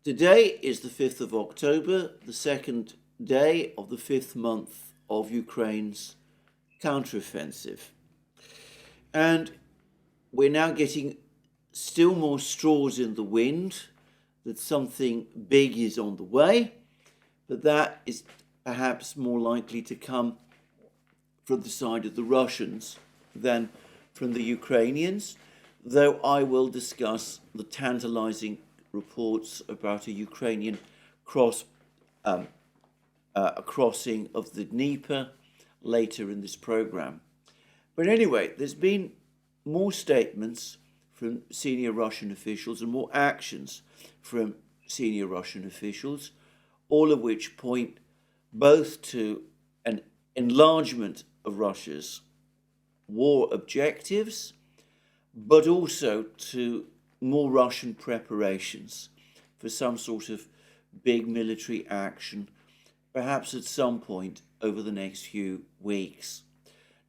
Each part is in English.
Today is the 5th of October, the second day of the fifth month of Ukraine's counteroffensive. And we're now getting still more straws in the wind that something big is on the way, but that is perhaps more likely to come from the side of the Russians than from the Ukrainians, though I will discuss the tantalizing reports about a Ukrainian crossing of the Dnieper later in this program. But anyway, there's been more statements from senior Russian officials and more actions from senior Russian officials, all of which point both to an enlargement of Russia's war objectives, but also to more Russian preparations for some sort of big military action, perhaps at some point over the next few weeks.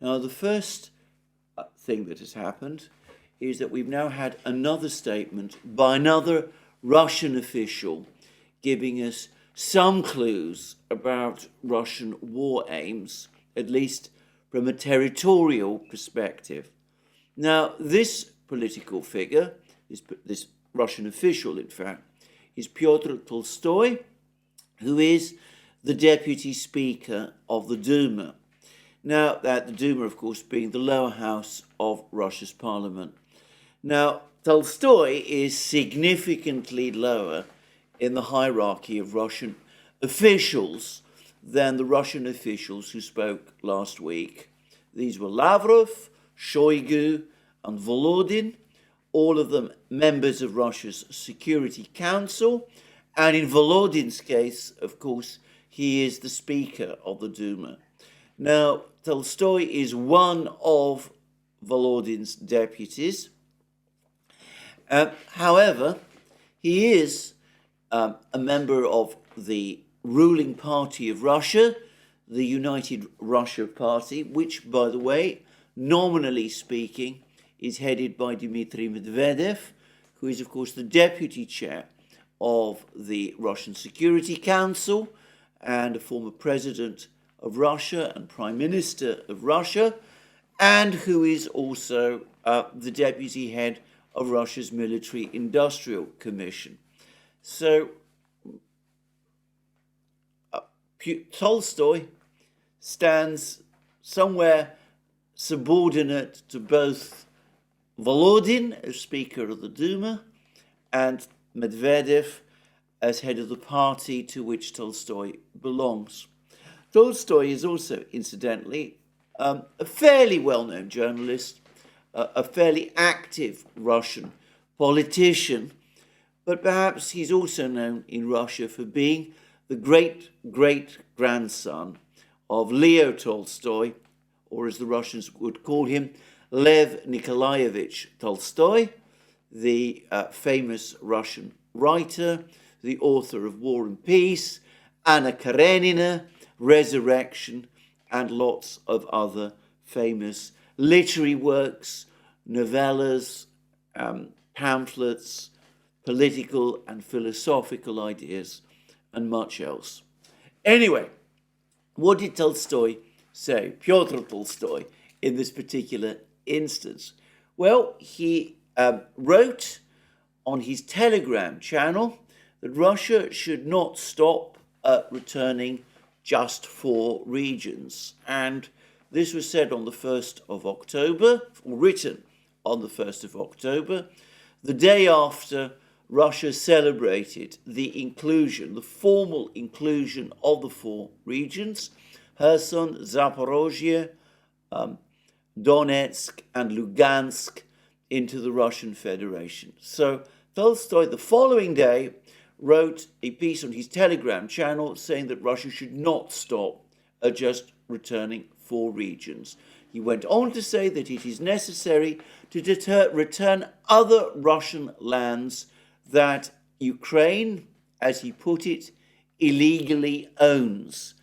Now, the first thing that has happened is that we've now had another statement by another Russian official giving us some clues about Russian war aims, at least from a territorial perspective. Now, this political figure, this Russian official, in fact, is Pyotr Tolstoy, who is the deputy speaker of the Duma. Now, that the Duma, of course, being the lower house of Russia's parliament. Now, Tolstoy is significantly lower in the hierarchy of Russian officials than the Russian officials who spoke last week. These were Lavrov, Shoigu, and Volodin, all of them members of Russia's Security Council. And in Volodin's case, of course, he is the Speaker of the Duma. Now, Tolstoy is one of Volodin's deputies. However, he is a member of the ruling party of Russia, the United Russia Party, which, by the way, nominally speaking, is headed by Dmitry Medvedev, who is, of course, the deputy chair of the Russian Security Council and a former president of Russia and prime minister of Russia, and who is also the deputy head of Russia's Military Industrial Commission. So Tolstoy stands somewhere subordinate to both Volodin as Speaker of the Duma and Medvedev as head of the party to which Tolstoy belongs. Tolstoy is also, incidentally, a fairly well-known journalist, a fairly active Russian politician, but perhaps he's also known in Russia for being the great-great-grandson of Leo Tolstoy, or as the Russians would call him, Lev Nikolaevich Tolstoy, the famous Russian writer, the author of War and Peace, Anna Karenina, Resurrection, and lots of other famous literary works, novellas, pamphlets, political and philosophical ideas, and much else. Anyway, what did Tolstoy say, Pyotr Tolstoy, in this particular instance? Well, he wrote on his Telegram channel that Russia should not stop returning just 4 regions. And this was said on the 1st of October, or written on the 1st of October, the day after Russia celebrated the inclusion, the formal inclusion of the 4 regions, Kherson, Zaporozhye, Donetsk, and Lugansk, into the Russian Federation. So Tolstoy, the following day, wrote a piece on his Telegram channel saying that Russia should not stop at just returning 4 regions. He went on to say that it is necessary to return other Russian lands that Ukraine, as he put it, illegally owns.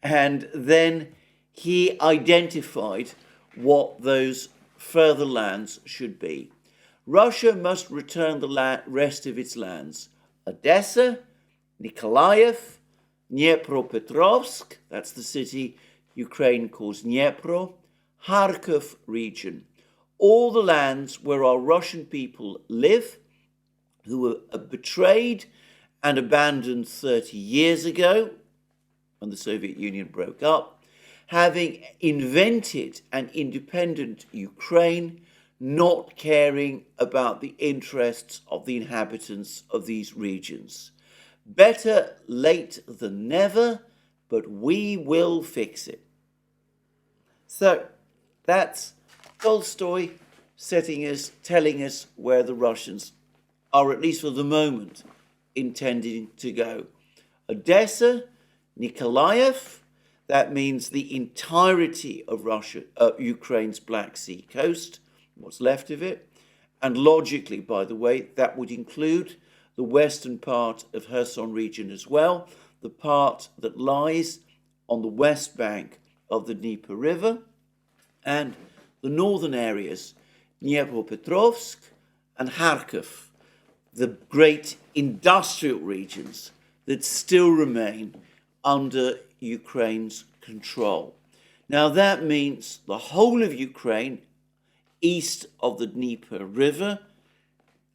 And then he identified what those further lands should be. Russia must return the rest of its lands Odessa, Nikolaev, Dnipropetrovsk, that's the city Ukraine calls Dnipro, Kharkov region, all the lands where our Russian people live, who were betrayed and abandoned 30 years ago when the Soviet Union broke up, having invented an independent Ukraine, not caring about the interests of the inhabitants of these regions. Better late than never, but we will fix it. So that's Tolstoy telling us where the Russians are, at least for the moment, intending to go. Odessa, Nikolaev, that means the entirety of Ukraine's Black Sea coast, what's left of it. And logically, by the way, that would include the western part of Kherson region as well, the part that lies on the west bank of the Dnieper River, and the northern areas, Dnipropetrovsk and Kharkov, the great industrial regions that still remain under Ukraine's control. Now that means the whole of Ukraine east of the Dnieper River,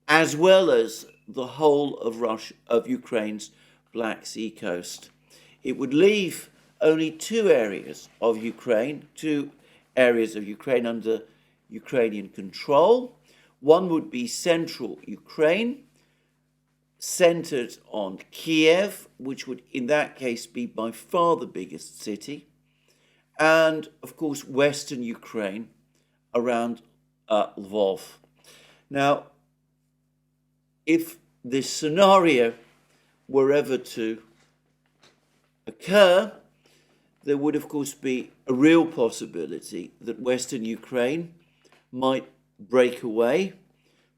as well as the whole of Ukraine's Black Sea coast. It would leave only two areas of Ukraine under Ukrainian control. One would be central Ukraine, centered on Kiev, which would in that case be by far the biggest city, and of course western Ukraine around Lvov. Now, if this scenario were ever to occur, there would of course be a real possibility that western Ukraine might break away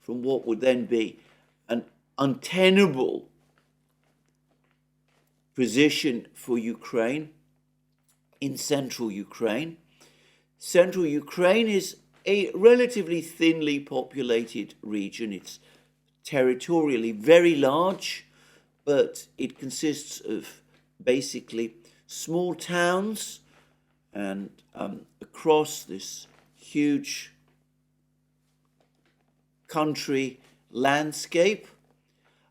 from what would then be an untenable position for Ukraine in central Ukraine. Central Ukraine is a relatively thinly populated region. It's territorially very large, but it consists of basically small towns, and across this huge country landscape,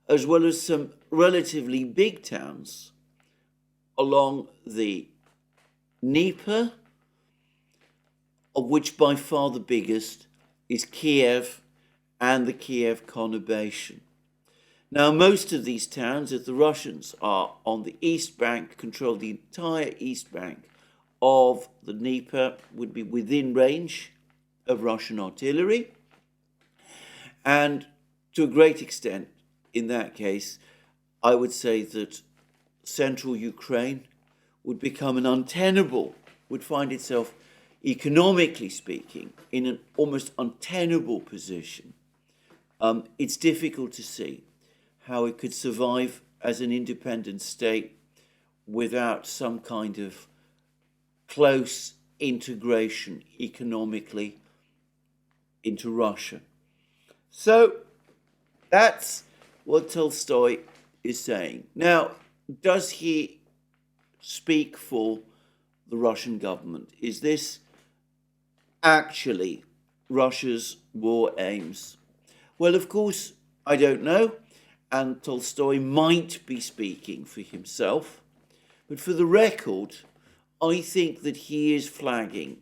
as well as some relatively big towns along the Dnieper, of which by far the biggest is Kiev and the Kiev conurbation. Now, most of these towns, if the Russians are on the east bank, control the entire east bank of the Dnieper, would be within range of Russian artillery. And to a great extent, in that case, I would say that central Ukraine would become would find itself, economically speaking, in an almost untenable position. It's difficult to see how it could survive as an independent state without some kind of close integration economically into Russia. So that's what Tolstoy is saying. Now, does he speak for the Russian government? Is this actually Russia's war aims? Well, of course, I don't know, and Tolstoy might be speaking for himself, but for the record, I think that he is flagging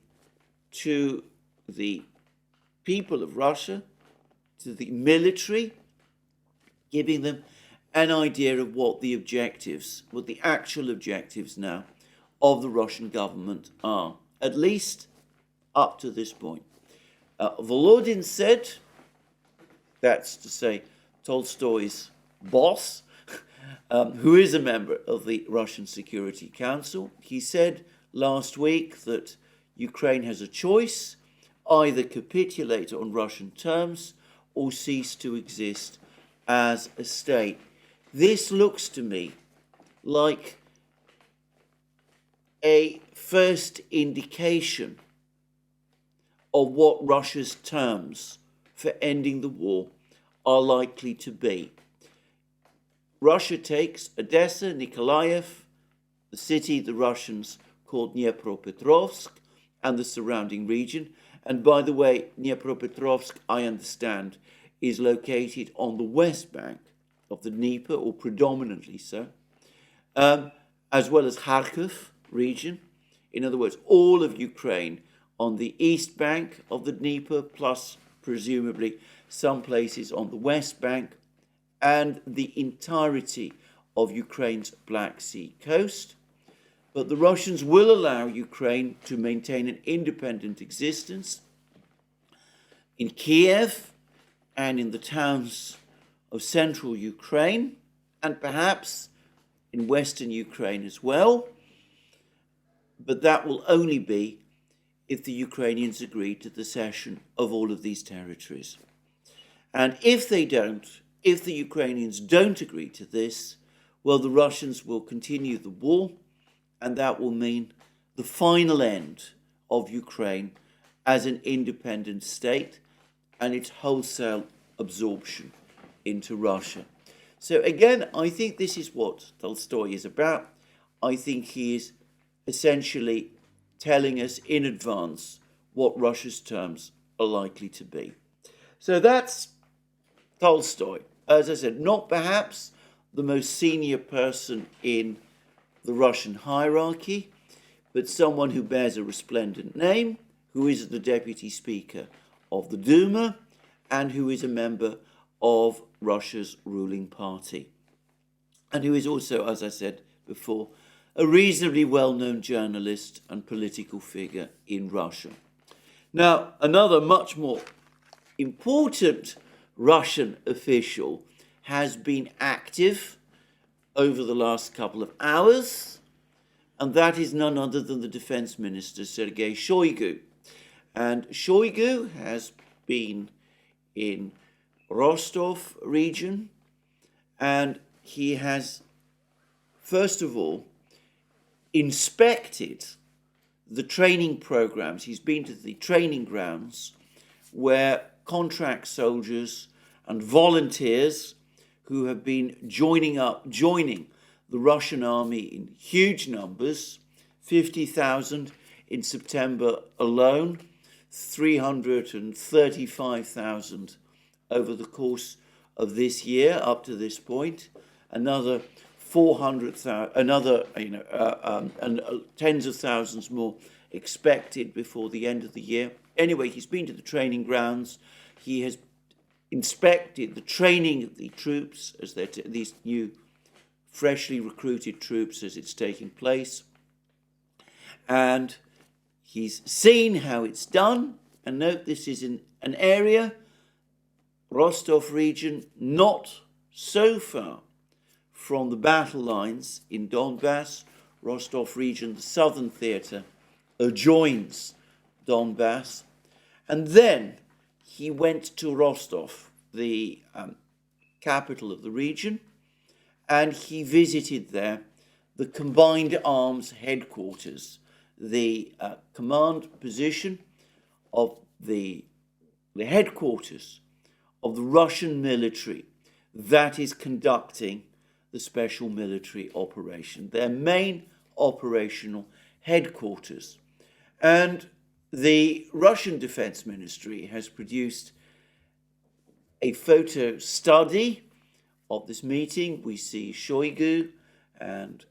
to the people of Russia, to the military, giving them an idea of what the actual objectives now of the Russian government are, at least up to this point. Volodin said, that's to say Tolstoy's boss, who is a member of the Russian Security Council, he said last week that Ukraine has a choice: either capitulate on Russian terms or cease to exist as a state. This looks to me like a first indication of what Russia's terms for ending the war are likely to be. Russia takes Odessa, Nikolaev, the city the Russians called Dnipropetrovsk, and the surrounding region. And by the way, Dnipropetrovsk, I understand, is located on the west bank of the Dnieper, or predominantly so, as well as Kharkov region. In other words, all of Ukraine on the east bank of the Dnieper, plus presumably some places on the west bank, and the entirety of Ukraine's Black Sea coast. But the Russians will allow Ukraine to maintain an independent existence in Kiev and in the towns of central Ukraine, and perhaps in western Ukraine as well. But that will only be if the Ukrainians agree to the cession of all of these territories. And if they don't, if the Ukrainians don't agree to this, well, the Russians will continue the war, and that will mean the final end of Ukraine as an independent state and its wholesale absorption into Russia. So again, I think this is what Tolstoy is about. I think he is essentially telling us in advance what Russia's terms are likely to be. So that's Tolstoy. As I said, not perhaps the most senior person in the Russian hierarchy, but someone who bears a resplendent name, who is the deputy speaker of the Duma, and who is a member of Russia's ruling party, and who is also, as I said before, a reasonably well-known journalist and political figure in Russia. Now, another much more important Russian official has been active over the last couple of hours, and that is none other than the Defense Minister, Sergei Shoigu. And Shoigu has been in Rostov region, and he has, first of all, inspected the training programs. He's been to the training grounds where contract soldiers and volunteers who have been joining the Russian army in huge numbers, 50,000 in September alone, 335,000 over the course of this year up to this point, another 400,000, and tens of thousands more expected before the end of the year. Anyway, he's been to the training grounds. He has inspected the training of the troops as these new, freshly recruited troops as it's taking place, and he's seen how it's done. And note, this is in an area, Rostov region, not so far from the battle lines in Donbass. Rostov region, the southern theatre, adjoins Donbass. And then he went to Rostov, the capital of the region, and he visited there the Combined Arms headquarters, the command position of the headquarters of the Russian military that is conducting the special military operation, their main operational headquarters. And the Russian Defense Ministry has produced a photo study of this meeting. We see Shoigu and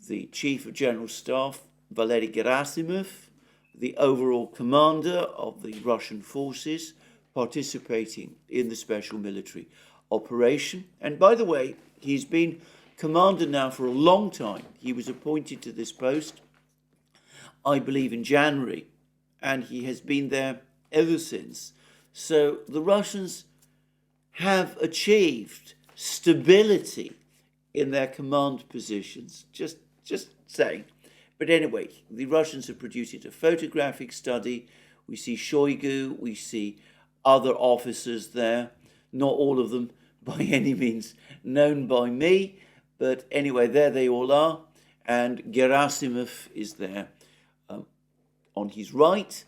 the Chief of General Staff, Valery Gerasimov, the overall commander of the Russian forces, participating in the special military operation. And by the way, he's been commander now for a long time. He was appointed to this post, I believe, in January, and he has been there ever since. So the Russians have achieved stability in their command positions, just saying. But anyway, the Russians have produced a photographic study. We see Shoigu, we see other officers there, not all of them by any means known by me, but anyway, there they all are, and Gerasimov is there on his right,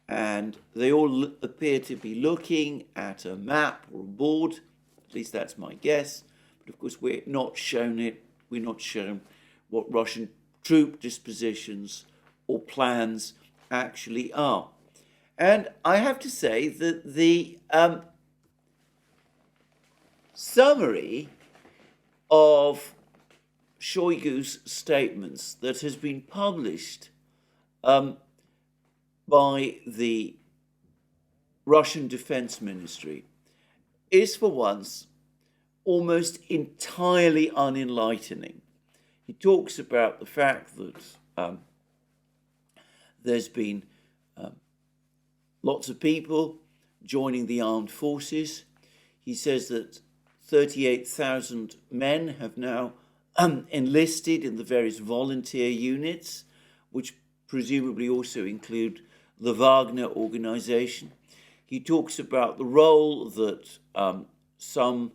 and they all appear to be looking at a map or a board, at least that's my guess, But of course, we're not shown it. We're not shown what Russian troop dispositions or plans actually are. And I have to say that the summary of Shoigu's statements that has been published by the Russian Defense Ministry is for once almost entirely unenlightening. He talks about the fact that there's been lots of people joining the armed forces. He says that 38,000 men have now enlisted in the various volunteer units, which presumably also include the Wagner organization. He talks about the role that some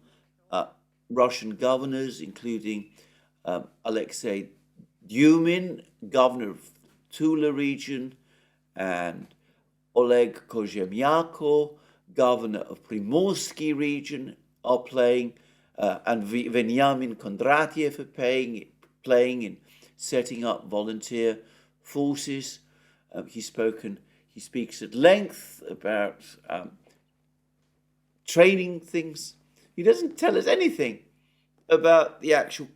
Russian governors, including Alexei Dumin, governor of Tula region, and Oleg Kozhemyako, governor of Primorsky region, are playing, and Veniamin Kondratiev are playing in setting up volunteer forces. He speaks at length about training things. He doesn't tell us anything about the actual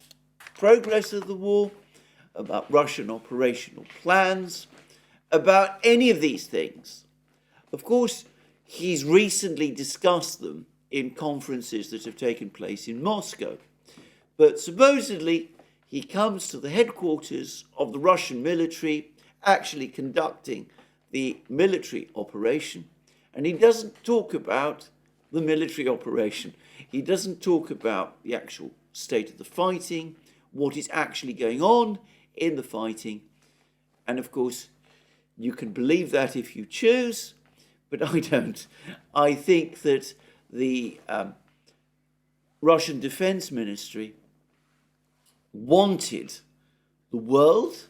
progress of the war, about Russian operational plans, about any of these things. Of course, he's recently discussed them in conferences that have taken place in Moscow. But supposedly, he comes to the headquarters of the Russian military, actually conducting the military operation, and he doesn't talk about the military operation. He doesn't talk about the actual state of the fighting, what is actually going on in the fighting. And of course, you can believe that if you choose, but I don't. I think that the Russian Defense Ministry wanted the world,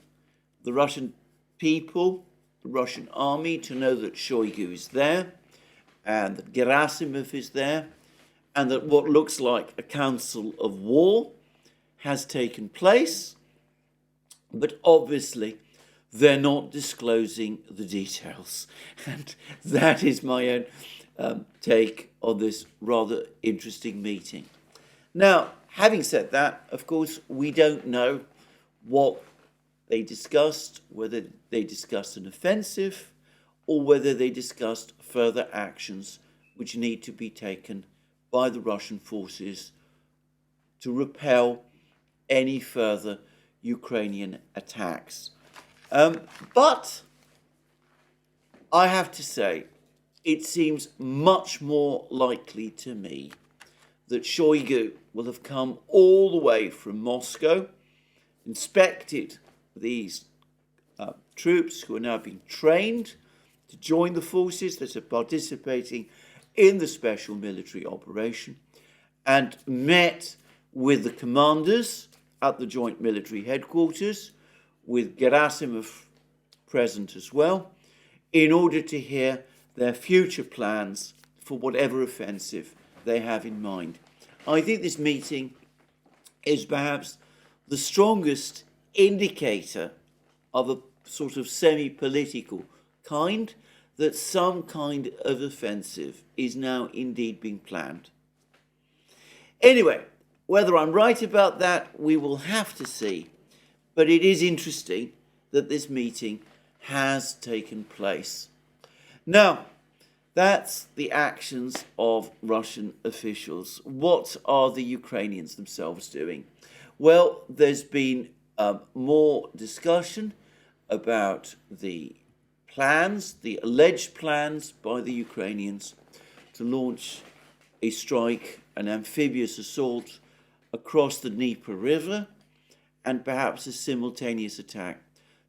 the Russian people, the Russian army to know that Shoigu is there and that Gerasimov is there and that what looks like a council of war has taken place, but obviously they're not disclosing the details. And that is my own take on this rather interesting meeting. Now, having said that, of course, we don't know what they discussed, whether they discussed an offensive or whether they discussed further actions which need to be taken by the Russian forces to repel any further Ukrainian attacks. But I have to say, it seems much more likely to me that Shoigu will have come all the way from Moscow, inspected these troops who are now being trained to join the forces that are participating in the special military operation, and met with the commanders at the joint military headquarters, with Gerasimov present as well, in order to hear their future plans for whatever offensive they have in mind. I think this meeting is perhaps the strongest indicator of a sort of semi-political kind that some kind of offensive is now indeed being planned. Anyway, whether I'm right about that, we will have to see. But it is interesting that this meeting has taken place. Now, that's the actions of Russian officials. What are the Ukrainians themselves doing? Well, there's been more discussion about the plans, the alleged plans by the Ukrainians to launch a strike, an amphibious assault across the Dnieper River, and perhaps a simultaneous attack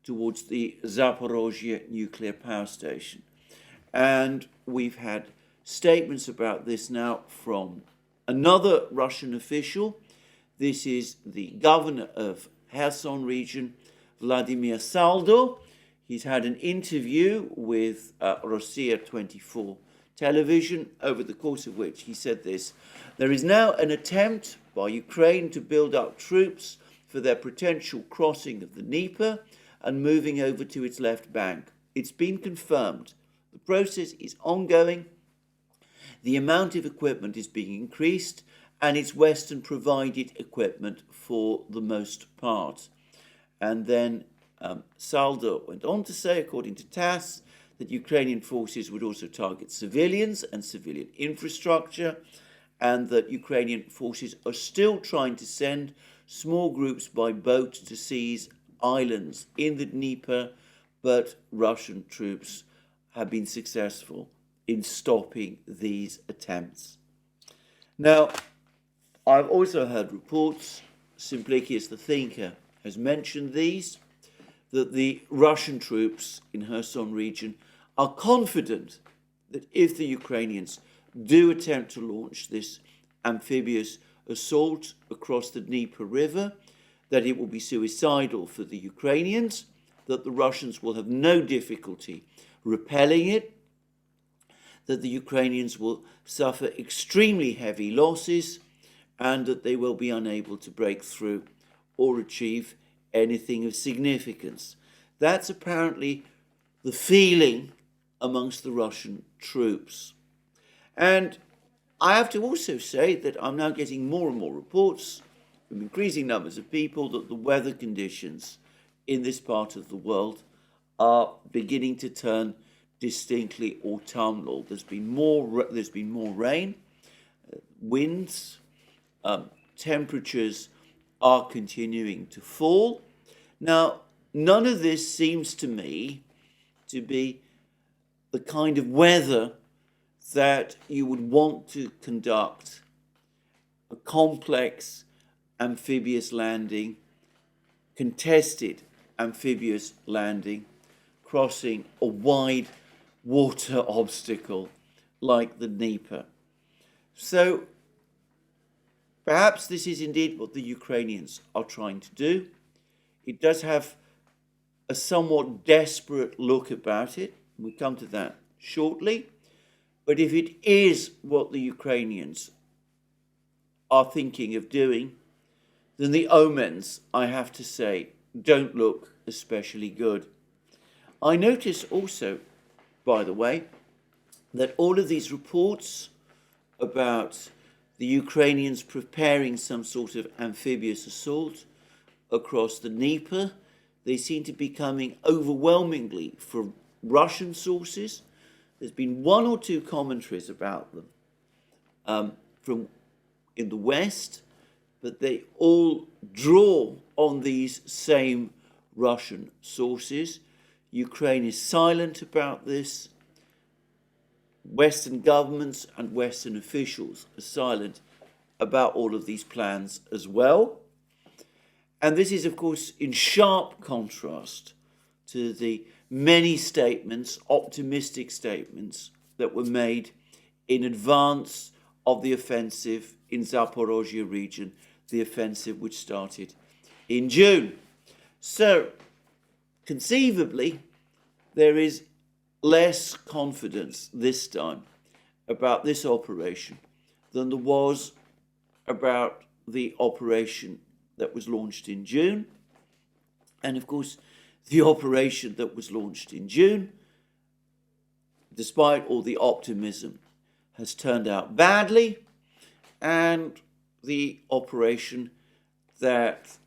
towards the Zaporozhye nuclear power station. And we've had statements about this now from another Russian official. This is the governor of Kherson region, Vladimir Saldo. He's had an interview with Rossiya 24 television, over the course of which he said this: there is now an attempt by Ukraine to build up troops for their potential crossing of the Dnieper and moving over to its left bank. It's been confirmed. The process is ongoing. The amount of equipment is being increased, and it's Western provided equipment for the most part. And then Saldo went on to say, according to TASS, that Ukrainian forces would also target civilians and civilian infrastructure, and that Ukrainian forces are still trying to send small groups by boat to seize islands in the Dnieper, but Russian troops have been successful in stopping these attempts. Now, I've also heard reports, Simplicius the Thinker has mentioned these, that the Russian troops in Kherson region are confident that if the Ukrainians do attempt to launch this amphibious assault across the Dnieper River, that it will be suicidal for the Ukrainians, that the Russians will have no difficulty repelling it, that the Ukrainians will suffer extremely heavy losses, and that they will be unable to break through or achieve anything of significance. That's apparently the feeling amongst the Russian troops. And I have to also say that I'm now getting more and more reports from increasing numbers of people that the weather conditions in this part of the world are beginning to turn distinctly autumnal. There's been more rain, winds, temperatures are continuing to fall. Now, none of this seems to me to be the kind of weather that you would want to conduct a complex amphibious landing, contested amphibious landing, crossing a wide water obstacle like the Dnieper. So perhaps this is indeed what the Ukrainians are trying to do. It does have a somewhat desperate look about it. We'll come to that shortly. But if it is what the Ukrainians are thinking of doing, then the omens, I have to say, don't look especially good. I notice also, by the way, that all of these reports about the Ukrainians preparing some sort of amphibious assault across the Dnieper, they seem to be coming overwhelmingly from Russian sources. There's been one or two commentaries about them from in the West, but they all draw on these same Russian sources. Ukraine is silent about this. Western governments and Western officials are silent about all of these plans as well. And this is, of course, in sharp contrast to the many statements, optimistic statements, that were made in advance of the offensive in Zaporozhye region, the offensive which started in June. So, conceivably, there is less confidence this time about this operation than there was about the operation that was launched in June. And of course, the operation that was launched in June, despite all the optimism, has turned out badly. And the operation that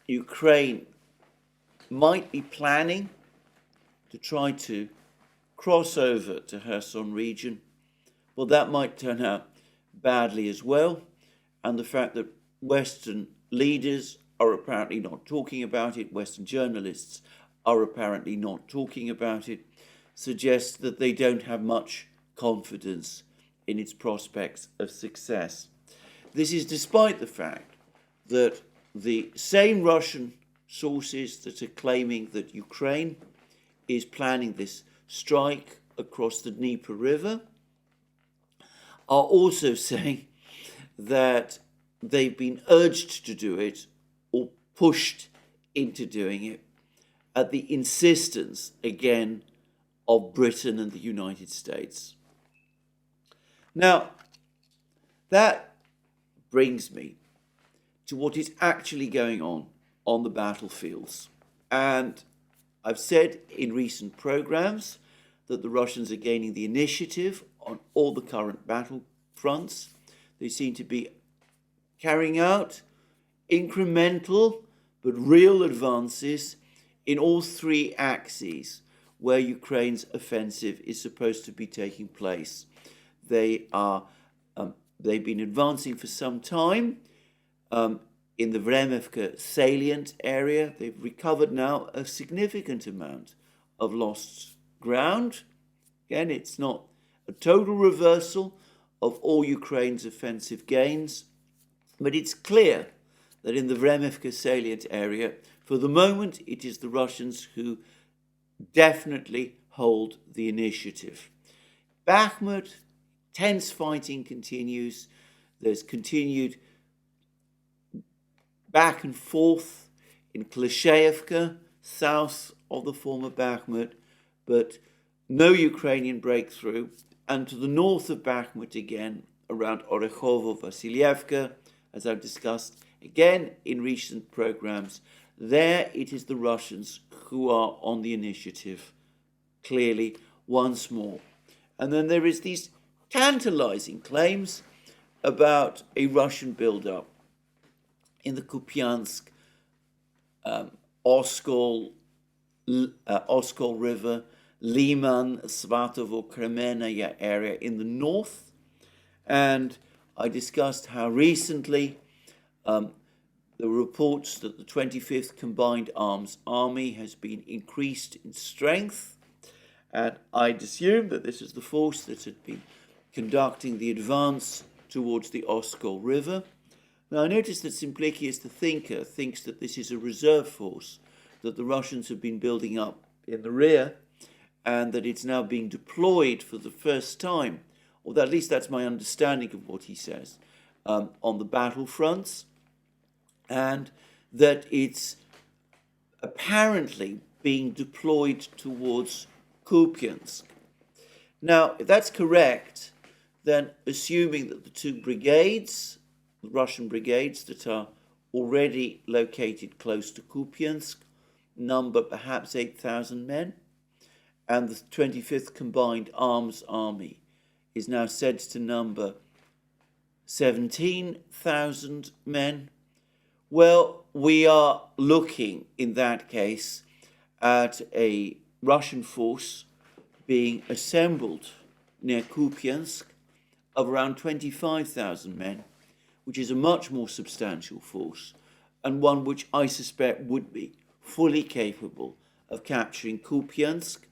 Ukraine might be planning to try to cross over to Kherson region, well, that might turn out badly as well. And the fact that Western leaders are apparently not talking about it, Western journalists are apparently not talking about it, suggests that they don't have much confidence in its prospects of success. This is despite the fact that the same Russian sources that are claiming that Ukraine is planning this strike across the Dnieper River are also saying that they've been urged to do it or pushed into doing it at the insistence, again, of Britain and the United States. Now, that brings me to what is actually going on the battlefields. And I've said in recent programs that the Russians are gaining the initiative on all the current battle fronts. They seem to be carrying out incremental but real advances in all three axes where Ukraine's offensive is supposed to be taking place. They've been advancing for some time in the Vremivka salient area. They've recovered now a significant amount of lost ground. Again, it's not a total reversal of all Ukraine's offensive gains, but it's clear that in the Vremivka salient area, for the moment, it is the Russians who definitely hold the initiative. Bakhmut, tense fighting continues. There's continued back and forth in Klishayevka, south of the former Bakhmut, but no Ukrainian breakthrough. And to the north of Bakhmut again, around Orekhovo, Vasilyevka, as I've discussed again in recent programs, there it is the Russians who are on the initiative, clearly once more. And then there is these tantalizing claims about a Russian build-up in the Kupiansk, Oskol River, Liman, Svatovo, Kremenaya area in the north. And I discussed how recently there were reports that the 25th Combined Arms Army has been increased in strength. And I'd assumed that this is the force that had been conducting the advance towards the Oskol River. Now, I noticed that Simplicius the thinker thinks that this is a reserve force that the Russians have been building up in the rear and that it's now being deployed for the first time, or at least that's my understanding of what he says, on the battlefronts, and that it's apparently being deployed towards Kupiansk. Now, if that's correct, then assuming that the two brigades, the Russian brigades that are already located close to Kupiansk, number perhaps 8,000 men, and the 25th Combined Arms Army is now said to number 17,000 men. Well, we are looking in that case at a Russian force being assembled near Kupiansk of around 25,000 men, which is a much more substantial force, and one which I suspect would be fully capable of capturing Kupiansk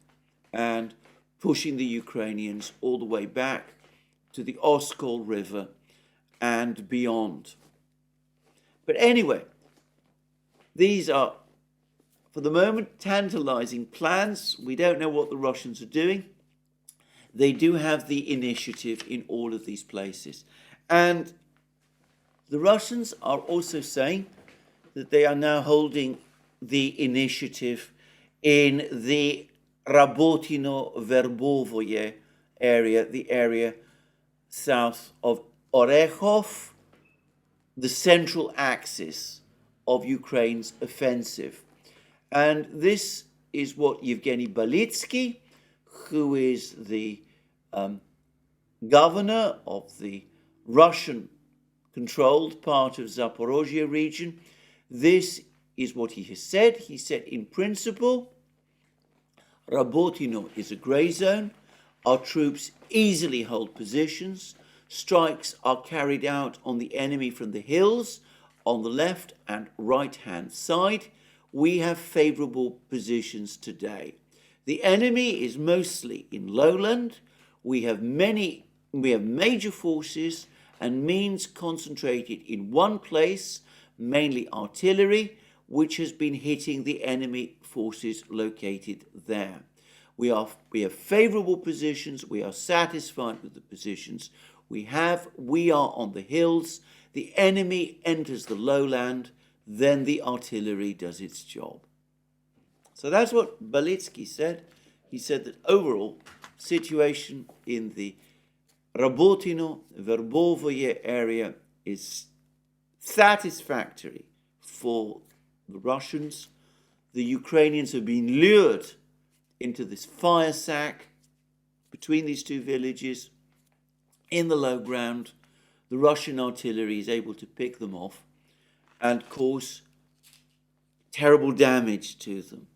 and pushing the Ukrainians all the way back to the Oskol River and beyond. But anyway, these are, for the moment, tantalizing plans. We don't know what the Russians are doing. They do have the initiative in all of these places. And the Russians are also saying that they are now holding the initiative in the Rabotino-Verbovoye area, the area south of Orekhov, the central axis of Ukraine's offensive. And this is what Yevgeny Balitsky, who is the governor of the Russian-controlled part of Zaporozhye region, this is what he has said. He said, in principle, Rabotino is a grey zone. Our troops easily hold positions. Strikes are carried out on the enemy from the hills on the left and right-hand side. We have favourable positions today. The enemy is mostly in lowland. We have major forces and means concentrated in one place, mainly artillery, which has been hitting the enemy forces located there. We have favourable positions. We are satisfied with the positions we have. We are on the hills. The enemy enters the lowland. Then the artillery does its job. So that's what Balitsky said. He said that overall situation in the Rabotino-Verbovoye area is satisfactory for the Russians. The Ukrainians have been lured into this fire sack between these two villages in the low ground. The Russian artillery is able to pick them off and cause terrible damage to them.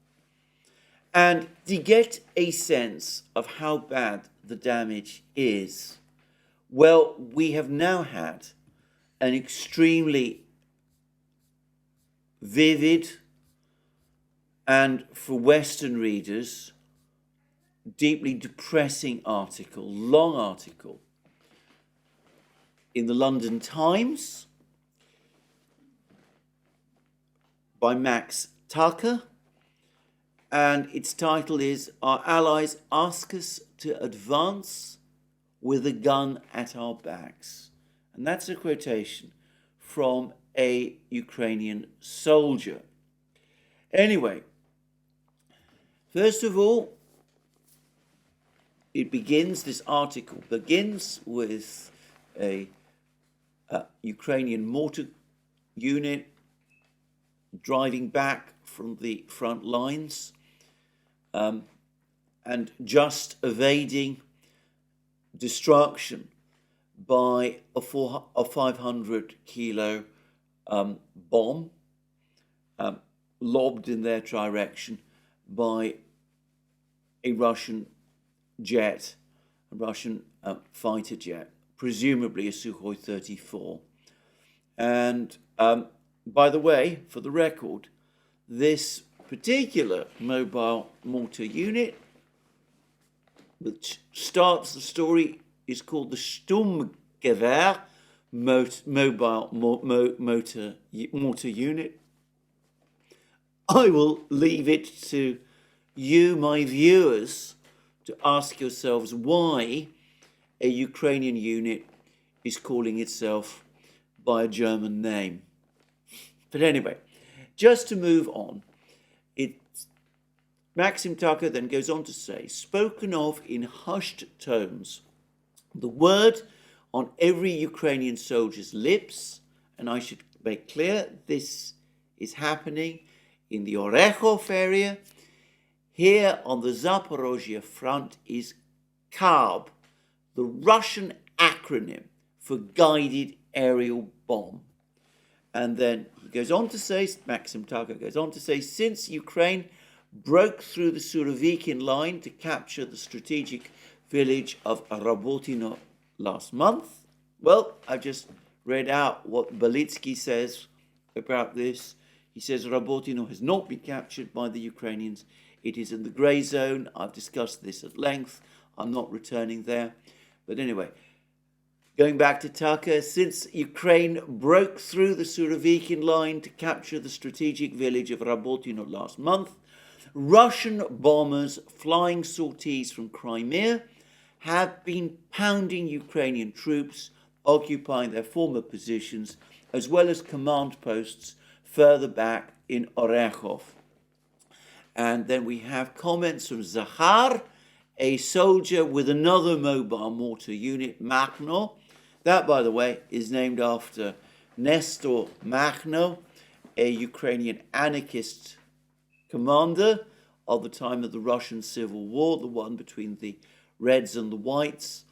And to get a sense of how bad the damage is, well, we have now had an extremely vivid and, for Western readers, deeply depressing article, long article, in the London Times by Max Tucker, and its title is "Our Allies Ask Us to Advance with a Gun at Our Backs." And that's a quotation from a Ukrainian soldier. Anyway, first of all, this article begins with a Ukrainian mortar unit driving back from the front lines and just evading destruction by a 500 kilo bomb lobbed in their direction by a Russian jet, a Russian fighter jet, presumably a Sukhoi 34. And by the way, for the record, this particular mobile mortar unit, which starts the story, is called the Sturmgewehr mobile mortar unit. I will leave it to you, my viewers, to ask yourselves why a Ukrainian unit is calling itself by a German name. But anyway, just to move on, Maxim Tucker then goes on to say, spoken of in hushed tones, the word on every Ukrainian soldier's lips, and I should make clear this is happening in the Orekhov area. Here on the Zaporozhye front is KAB, the Russian acronym for guided aerial bomb. And then he goes on to say, Maxim Tucker goes on to say, since Ukraine broke through the Surovikin line to capture the strategic village of Rabotino last month. Well, I've just read out what Belitsky says about this. He says Rabotino has not been captured by the Ukrainians. It is in the grey zone. I've discussed this at length. I'm not returning there. But anyway, going back to Tucker, since Ukraine broke through the Surovikin line to capture the strategic village of Rabotino last month, Russian bombers flying sorties from Crimea have been pounding Ukrainian troops occupying their former positions, as well as command posts further back in Orekhov. And then we have comments from Zahar, a soldier with another mobile mortar unit, Makhno. That, by the way, is named after Nestor Makhno, a Ukrainian anarchist commander of the time of the Russian Civil War, the one between the Reds and the Whites,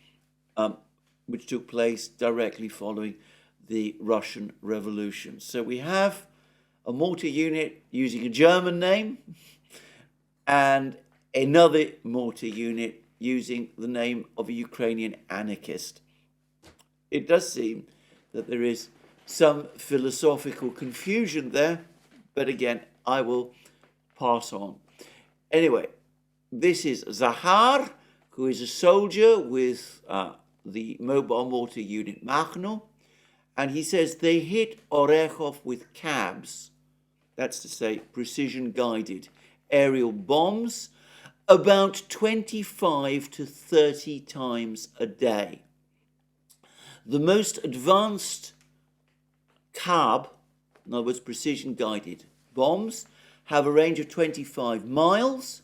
which took place directly following the Russian Revolution. So we have a mortar unit using a German name and another mortar unit using the name of a Ukrainian anarchist. It does seem that there is some philosophical confusion there, but again, I will pass on. Anyway, this is Zahar, who is a soldier with the mobile mortar unit Makhno, and he says they hit Orekhov with cabs, that's to say precision-guided aerial bombs, about 25 to 30 times a day. The most advanced KAB, in other words, precision-guided bombs, have a range of 25 miles,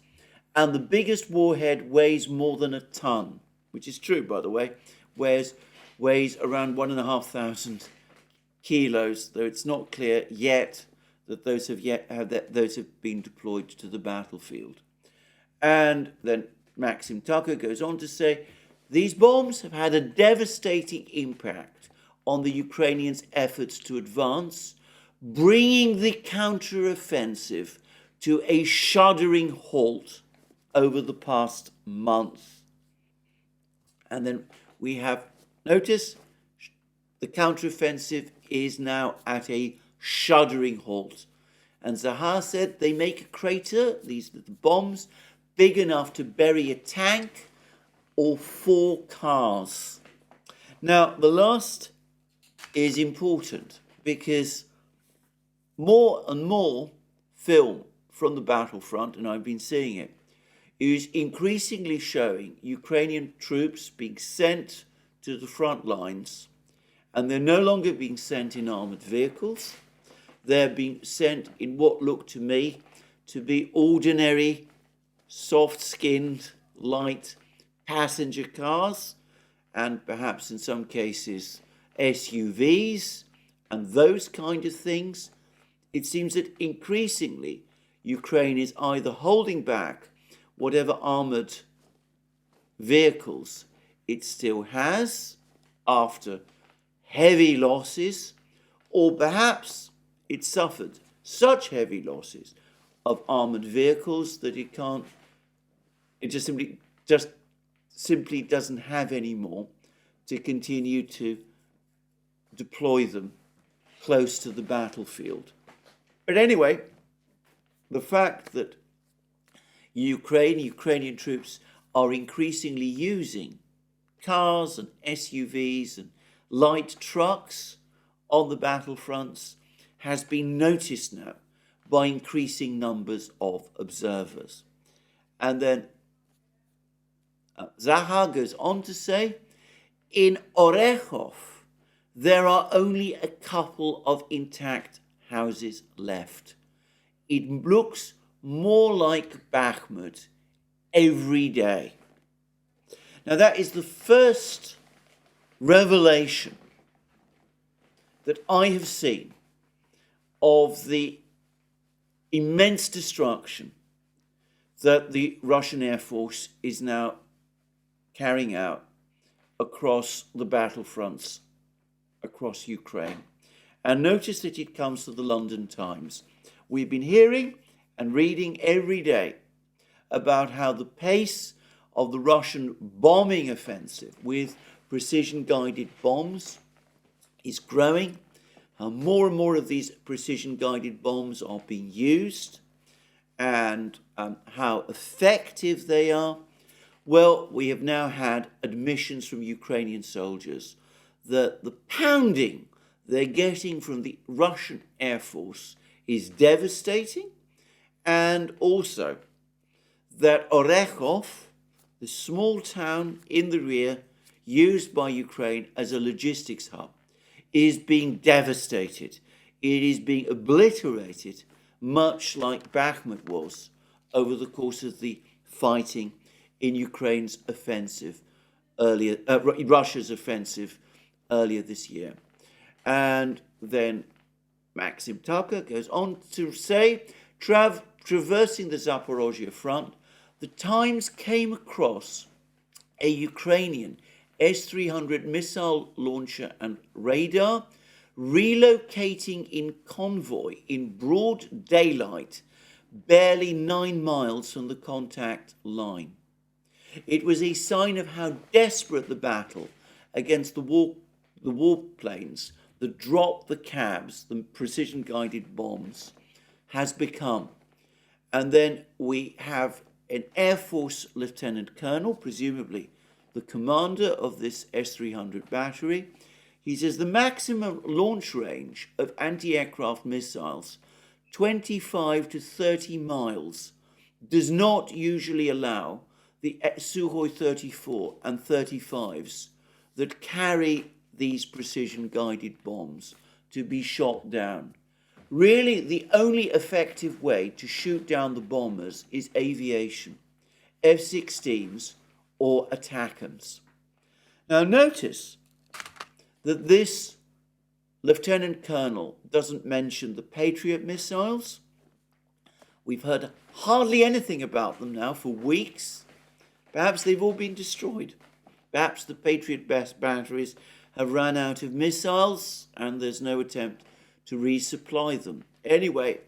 and the biggest warhead weighs more than a ton, which is true, by the way, weighs around 1,500 kilos, though it's not clear yet that those have been deployed to the battlefield. And then Maxim Tucker goes on to say, these bombs have had a devastating impact on the Ukrainians' efforts to advance, bringing the counter-offensive to a shuddering halt over the past month. And then we have, notice, the counter-offensive is now at a shuddering halt. And Zahar said they make a crater, these are the bombs, big enough to bury a tank or 4 cars. Now, the last is important because more and more film from the battlefront, and I've been seeing it, is increasingly showing Ukrainian troops being sent to the front lines, and they're no longer being sent in armoured vehicles. They're being sent in what look to me to be ordinary, soft-skinned, light passenger cars, and perhaps in some cases SUVs and those kind of things. It seems that increasingly Ukraine is either holding back whatever armoured vehicles it still has after heavy losses, or perhaps it suffered such heavy losses of armoured vehicles that it just simply doesn't have any more to continue to deploy them close to the battlefield. But anyway, the fact that Ukrainian troops are increasingly using cars and SUVs and light trucks on the battlefronts has been noticed now by increasing numbers of observers. And then Zahar goes on to say, in Orechov, there are only a couple of intact houses left. It looks more like Bakhmut every day. Now that is the first revelation that I have seen of the immense destruction that the Russian Air Force is now carrying out across the battlefronts across Ukraine. And notice that it comes to the London Times. We've been hearing and reading every day about how the pace of the Russian bombing offensive with precision-guided bombs is growing, how more and more of these precision-guided bombs are being used, and how effective they are. Well, we have now had admissions from Ukrainian soldiers that the pounding they're getting from the Russian Air Force is devastating, and also that Orechov, the small town in the rear used by Ukraine as a logistics hub, is being devastated. It is being obliterated, much like Bakhmut was over the course of the fighting in Ukraine's offensive earlier, Russia's offensive earlier this year. And then Maxim Tucker goes on to say, traversing the Zaporozhye front, the Times came across a Ukrainian S-300 missile launcher and radar relocating in convoy in broad daylight, barely 9 miles from the contact line. It was a sign of how desperate the battle against the warplanes that dropped the cabs, the precision-guided bombs, has become. And then we have an Air Force Lieutenant Colonel, presumably the commander of this S-300 battery. He says the maximum launch range of anti-aircraft missiles, 25 to 30 miles, does not usually allow the Sukhoi 34 and 35s that carry these precision-guided bombs to be shot down. Really, the only effective way to shoot down the bombers is aviation, F-16s or ATACMS. Now notice that this Lieutenant Colonel doesn't mention the Patriot missiles. We've heard hardly anything about them now for weeks. Perhaps they've all been destroyed. Perhaps the Patriot batteries have run out of missiles and there's no attempt to resupply them. Anyway,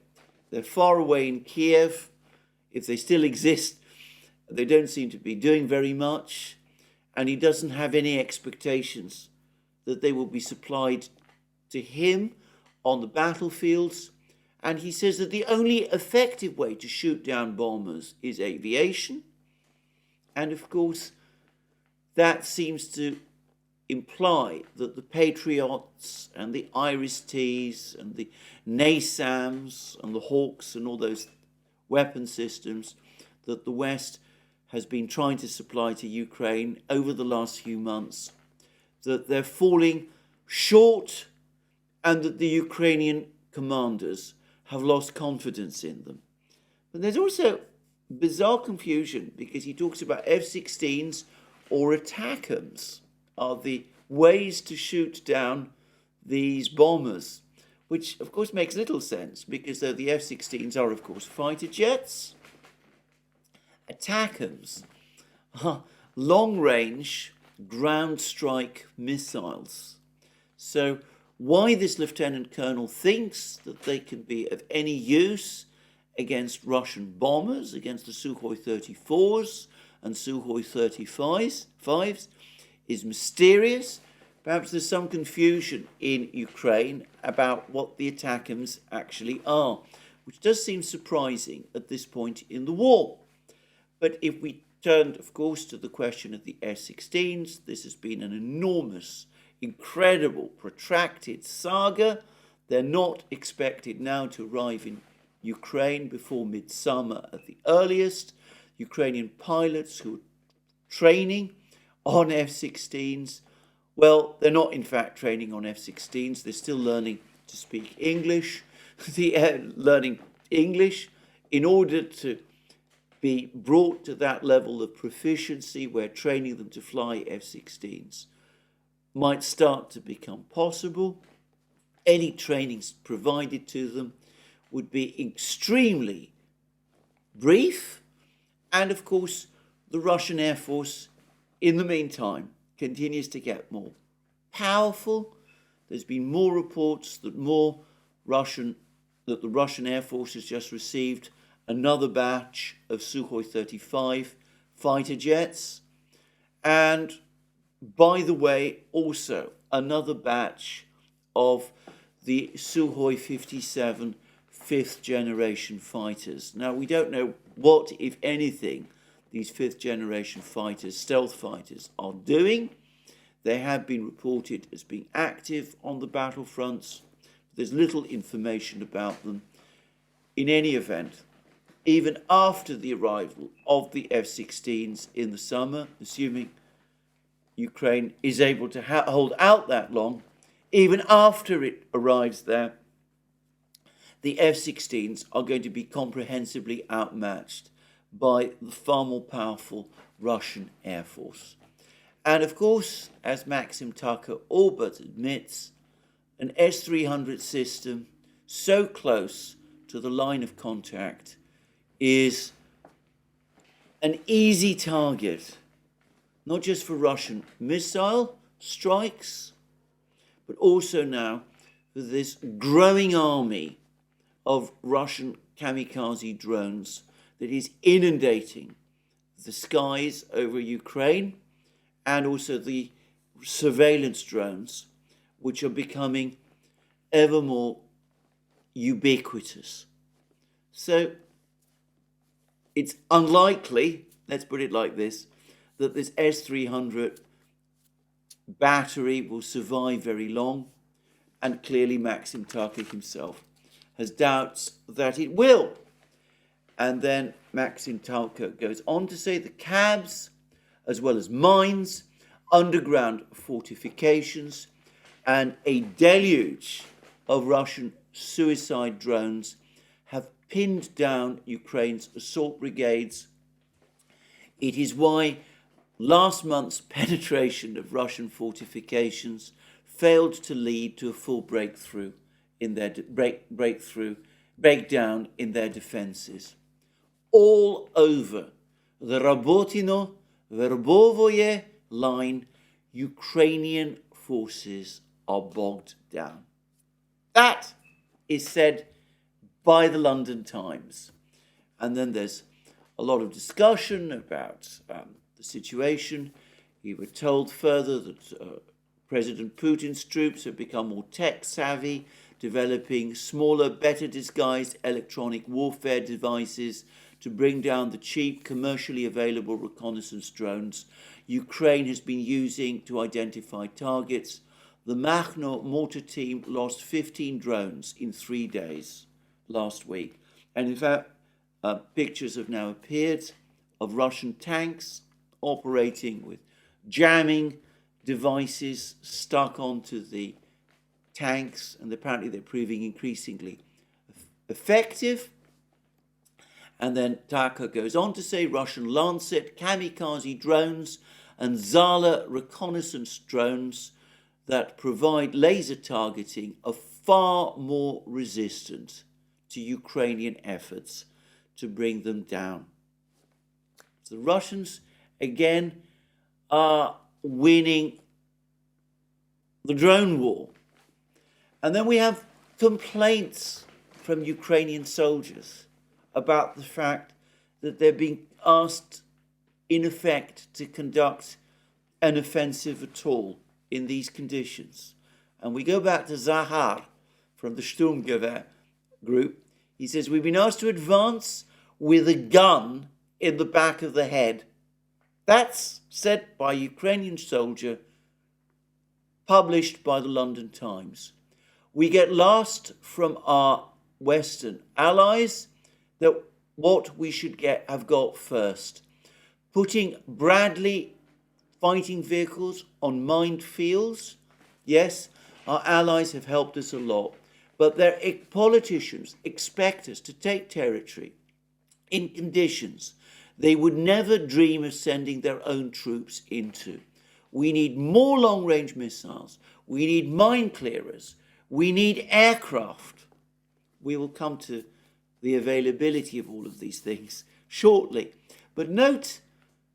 they're far away in Kiev. If they still exist, they don't seem to be doing very much. And he doesn't have any expectations that they will be supplied to him on the battlefields. And he says that the only effective way to shoot down bombers is aviation. And of course, that seems to imply that the Patriots and the Iris-Ts and the NASAMs and the Hawks and all those weapon systems that the West has been trying to supply to Ukraine over the last few months, that they're falling short and that the Ukrainian commanders have lost confidence in them. But there's also bizarre confusion because he talks about F-16s or ATACMS are the ways to shoot down these bombers, which of course makes little sense because though the F-16s are of course fighter jets, ATACMS are long-range ground strike missiles. So why this lieutenant colonel thinks that they can be of any use against Russian bombers, against the Sukhoi 34s and Sukhoi 35s is mysterious. Perhaps there's some confusion in Ukraine about what the ATACMS actually are, which does seem surprising at this point in the war. But if we turned, of course, to the question of the F-16s, this has been an enormous, incredible, protracted saga. They're not expected now to arrive in Ukraine before midsummer at the earliest. Ukrainian pilots who are training on F-16s, well, they're not in fact training on F-16s. They're still learning to speak English. Learning English in order to be brought to that level of proficiency where training them to fly F-16s might start to become possible. Any trainings provided to them would be extremely brief. And of course, the Russian Air Force, in the meantime, continues to get more powerful. There's been more reports that the Russian Air Force has just received another batch of Sukhoi 35 fighter jets. And by the way, also another batch of the Sukhoi 57 fifth generation fighters. Now, we don't know what, if anything, these fifth generation fighters, stealth fighters, are doing. They have been reported as being active on the battlefronts. There's little information about them. In any event, even after the arrival of the F-16s in the summer, assuming Ukraine is able to hold out that long, even after it arrives there, the F-16s are going to be comprehensively outmatched by the far more powerful Russian Air Force. And of course, as Maxim Tucker all but admits, an S-300 system so close to the line of contact is an easy target, not just for Russian missile strikes, but also now for this growing army of Russian kamikaze drones that is inundating the skies over Ukraine, and also the surveillance drones, which are becoming ever more ubiquitous. So it's unlikely, let's put it like this, that this S-300 battery will survive very long, and clearly Maxim Tucker himself has doubts that it will. And then Maxim Tucker goes on to say the cabs, as well as mines, underground fortifications, and a deluge of Russian suicide drones have pinned down Ukraine's assault brigades. It is why last month's penetration of Russian fortifications failed to lead to a full breakdown in their defences. All over the Rabotino-Verbovoye line, Ukrainian forces are bogged down. That is said by the London Times. And then there's a lot of discussion about the situation. We were told further that President Putin's troops have become more tech-savvy, developing smaller, better disguised electronic warfare devices to bring down the cheap, commercially available reconnaissance drones Ukraine has been using to identify targets. The Makhno mortar team lost 15 drones in 3 days last week. And in fact, pictures have now appeared of Russian tanks operating with jamming devices stuck onto the tanks, and apparently they're proving increasingly effective. And then Taka goes on to say Russian Lancet kamikaze drones and Zala reconnaissance drones that provide laser targeting are far more resistant to Ukrainian efforts to bring them down. The Russians, again, are winning the drone war. And then we have complaints from Ukrainian soldiers about the fact that they're being asked, in effect, to conduct an offensive at all in these conditions. And we go back to Zahar from the Sturmgewehr group. He says, we've been asked to advance with a gun in the back of the head. That's said by a Ukrainian soldier, published by the London Times. We get lost from our Western allies that what we should have got first. Putting Bradley fighting vehicles on mined fields. Yes, our allies have helped us a lot, but their politicians expect us to take territory in conditions they would never dream of sending their own troops into. We need more long-range missiles. We need mine clearers. We need aircraft. We will come to the availability of all of these things shortly. But note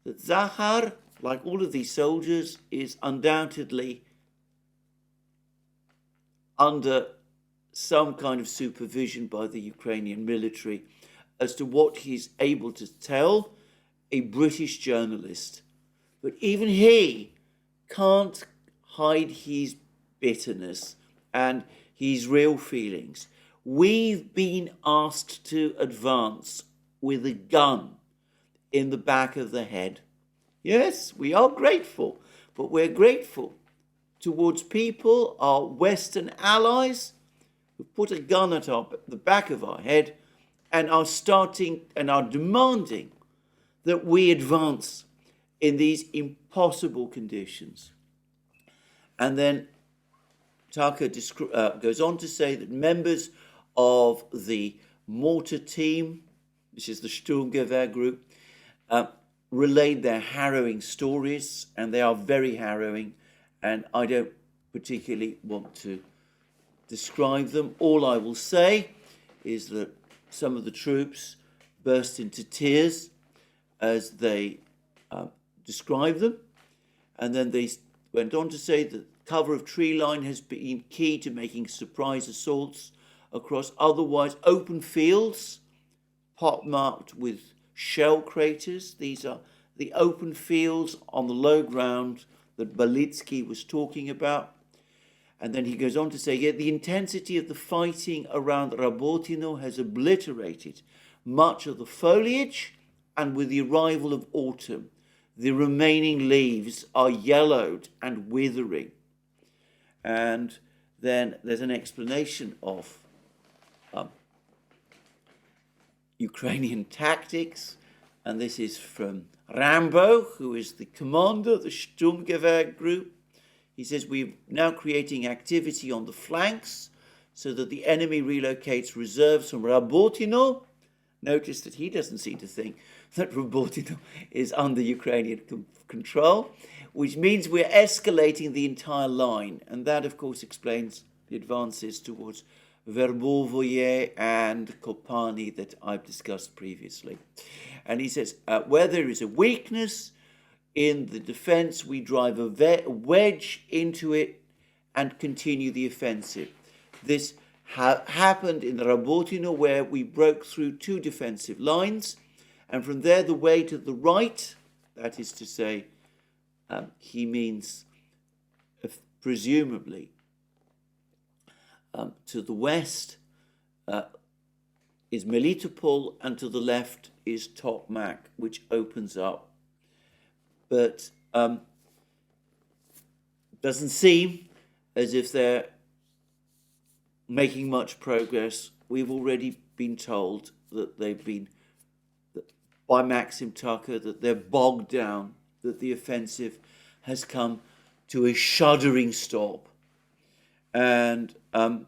that Zahar, like all of these soldiers, is undoubtedly under some kind of supervision by the Ukrainian military as to what he's able to tell a British journalist. But even he can't hide his bitterness and his real feelings. We've been asked to advance with a gun in the back of the head. Yes, we are grateful, but we're grateful towards people, our Western allies, who put a gun at the back of our head and are demanding that we advance in these impossible conditions. And then Taka goes on to say that members of the mortar team, this is the Sturmgewehr group, relayed their harrowing stories, and they are very harrowing, and I don't particularly want to describe them. All I will say is that some of the troops burst into tears as they described them, and then they went on to say that cover of tree line has been key to making surprise assaults across otherwise open fields, pot-marked with shell craters. These are the open fields on the low ground that Balitsky was talking about. And then he goes on to say, yet the intensity of the fighting around Rabotino has obliterated much of the foliage, and with the arrival of autumn, the remaining leaves are yellowed and withering. And then there's an explanation of Ukrainian tactics, and this is from Rambo, who is the commander of the Sturmgewehr group. He says, we're now creating activity on the flanks so that the enemy relocates reserves from Rabotino. Notice that he doesn't seem to think that Rabotino is under Ukrainian control. which means we're escalating the entire line. And that, of course, explains the advances towards Verbovoye and Kopani that I've discussed previously. And he says, where there is a weakness in the defense, we drive a wedge into it and continue the offensive. This happened in Rabotino, where we broke through 2 defensive lines, and from there the way to the right, that is to say, he means presumably to the west is Melitopol, and to the left is Tokmak, which opens up. But doesn't seem as if they're making much progress. We've already been told that they've been, by Maxim Tucker, that they're bogged down, that the offensive has come to a shuddering stop. And then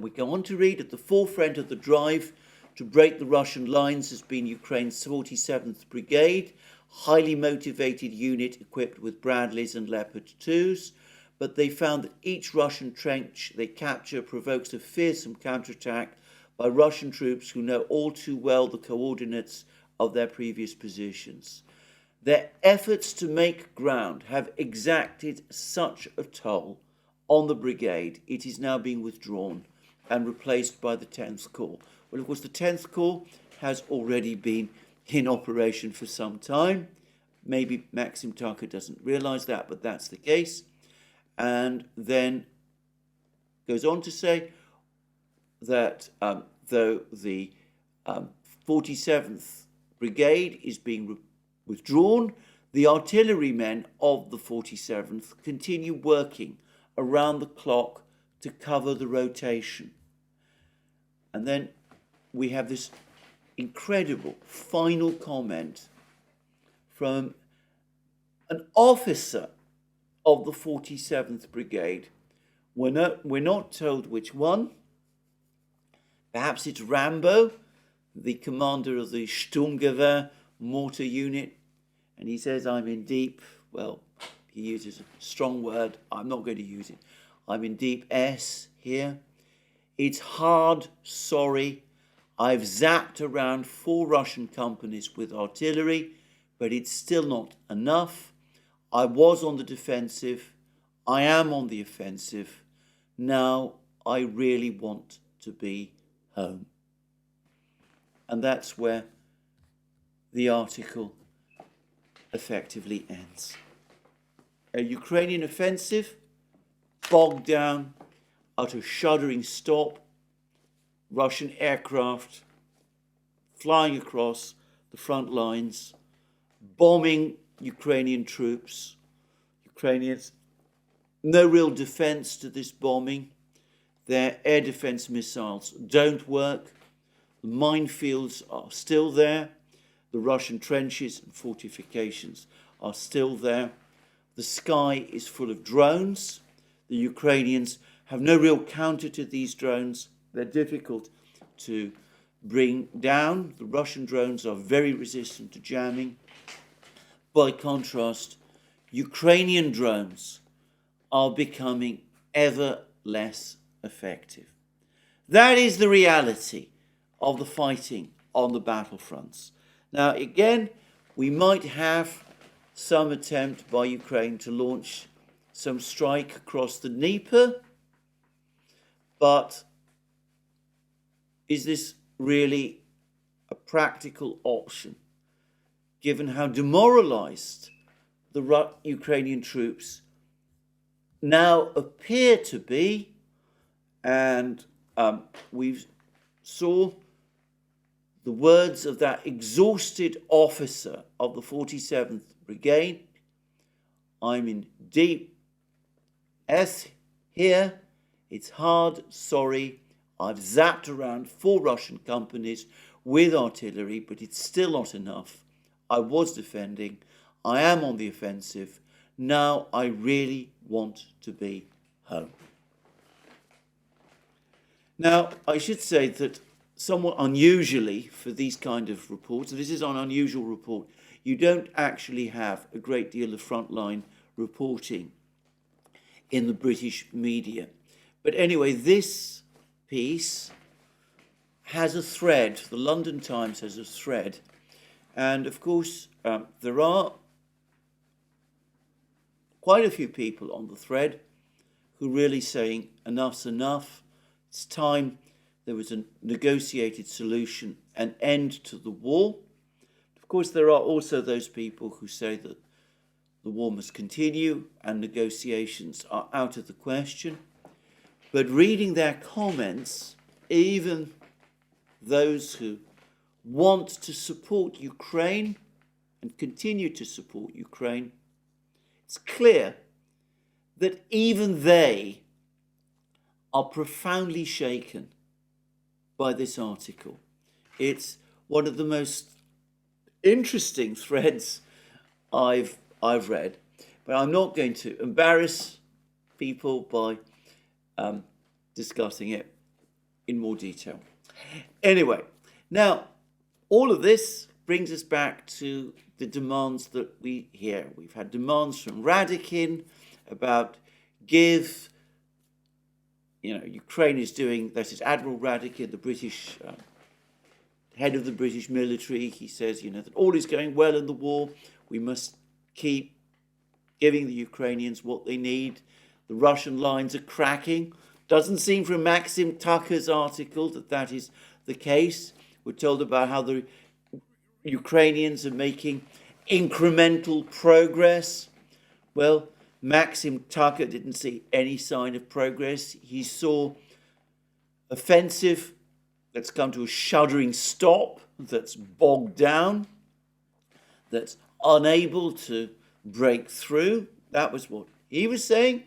we go on to read, at the forefront of the drive to break the Russian lines has been Ukraine's 47th Brigade, highly motivated unit equipped with Bradleys and Leopard 2s, but they found that each Russian trench they capture provokes a fearsome counterattack by Russian troops who know all too well the coordinates of their previous positions. Their efforts to make ground have exacted such a toll on the brigade, it is now being withdrawn and replaced by the 10th Corps. Well, of course, the 10th Corps has already been in operation for some time. Maybe Maxim Tucker doesn't realise that, but that's the case. And then goes on to say that though the 47th Brigade is being withdrawn, the artillerymen of the 47th continue working around the clock to cover the rotation. And then we have this incredible final comment from an officer of the 47th Brigade. We're not told which one. Perhaps it's Rambo, the commander of the Sturmgewehr mortar unit. And he says, I'm in deep, well, he uses a strong word. I'm not going to use it. I'm in deep S here. It's hard, sorry. I've zapped around 4 Russian companies with artillery, but it's still not enough. I was on the defensive. I am on the offensive. Now I really want to be home. And that's where the article effectively ends. A Ukrainian offensive bogged down at a shuddering stop. Russian aircraft flying across the front lines, bombing Ukrainian troops. Ukrainians, no real defense to this bombing. Their air defense missiles don't work. The minefields are still there. The Russian trenches and fortifications are still there. The sky is full of drones. The Ukrainians have no real counter to these drones. They're difficult to bring down. The Russian drones are very resistant to jamming. By contrast, Ukrainian drones are becoming ever less effective. That is the reality of the fighting on the battlefronts. Now, again, we might have some attempt by Ukraine to launch some strike across the Dnieper, but is this really a practical option, given how demoralised the Ukrainian troops now appear to be? And we saw the words of that exhausted officer of the 47th Brigade. I'm in deep S here. It's hard, sorry. I've zapped around 4 Russian companies with artillery, but it's still not enough. I was defending. I am on the offensive. Now I really want to be home. Now, I should say that somewhat unusually for these kind of reports, and this is an unusual report, you don't actually have a great deal of frontline reporting in the British media. But anyway, this piece has a thread. The London Times has a thread. And of course, there are quite a few people on the thread who are really saying enough's enough. It's time there was a negotiated solution, an end to the war. Of course, there are also those people who say that the war must continue and negotiations are out of the question. But reading their comments, even those who want to support Ukraine and continue to support Ukraine, it's clear that even they are profoundly shaken by this article. It's one of the most interesting threads I've read, but I'm not going to embarrass people by discussing it in more detail. Anyway, now all of this brings us back to the demands that we hear. We've had demands from Radikin about Ukraine is doing, that is Admiral Radikin, the British head of the British military. He says, that all is going well in the war. We must keep giving the Ukrainians what they need. The Russian lines are cracking. Doesn't seem from Maxim Tucker's article that is the case. We're told about how the Ukrainians are making incremental progress. Well, Maxim Tucker didn't see any sign of progress. He saw offensive that's come to a shuddering stop, that's bogged down, that's unable to break through. That was what he was saying.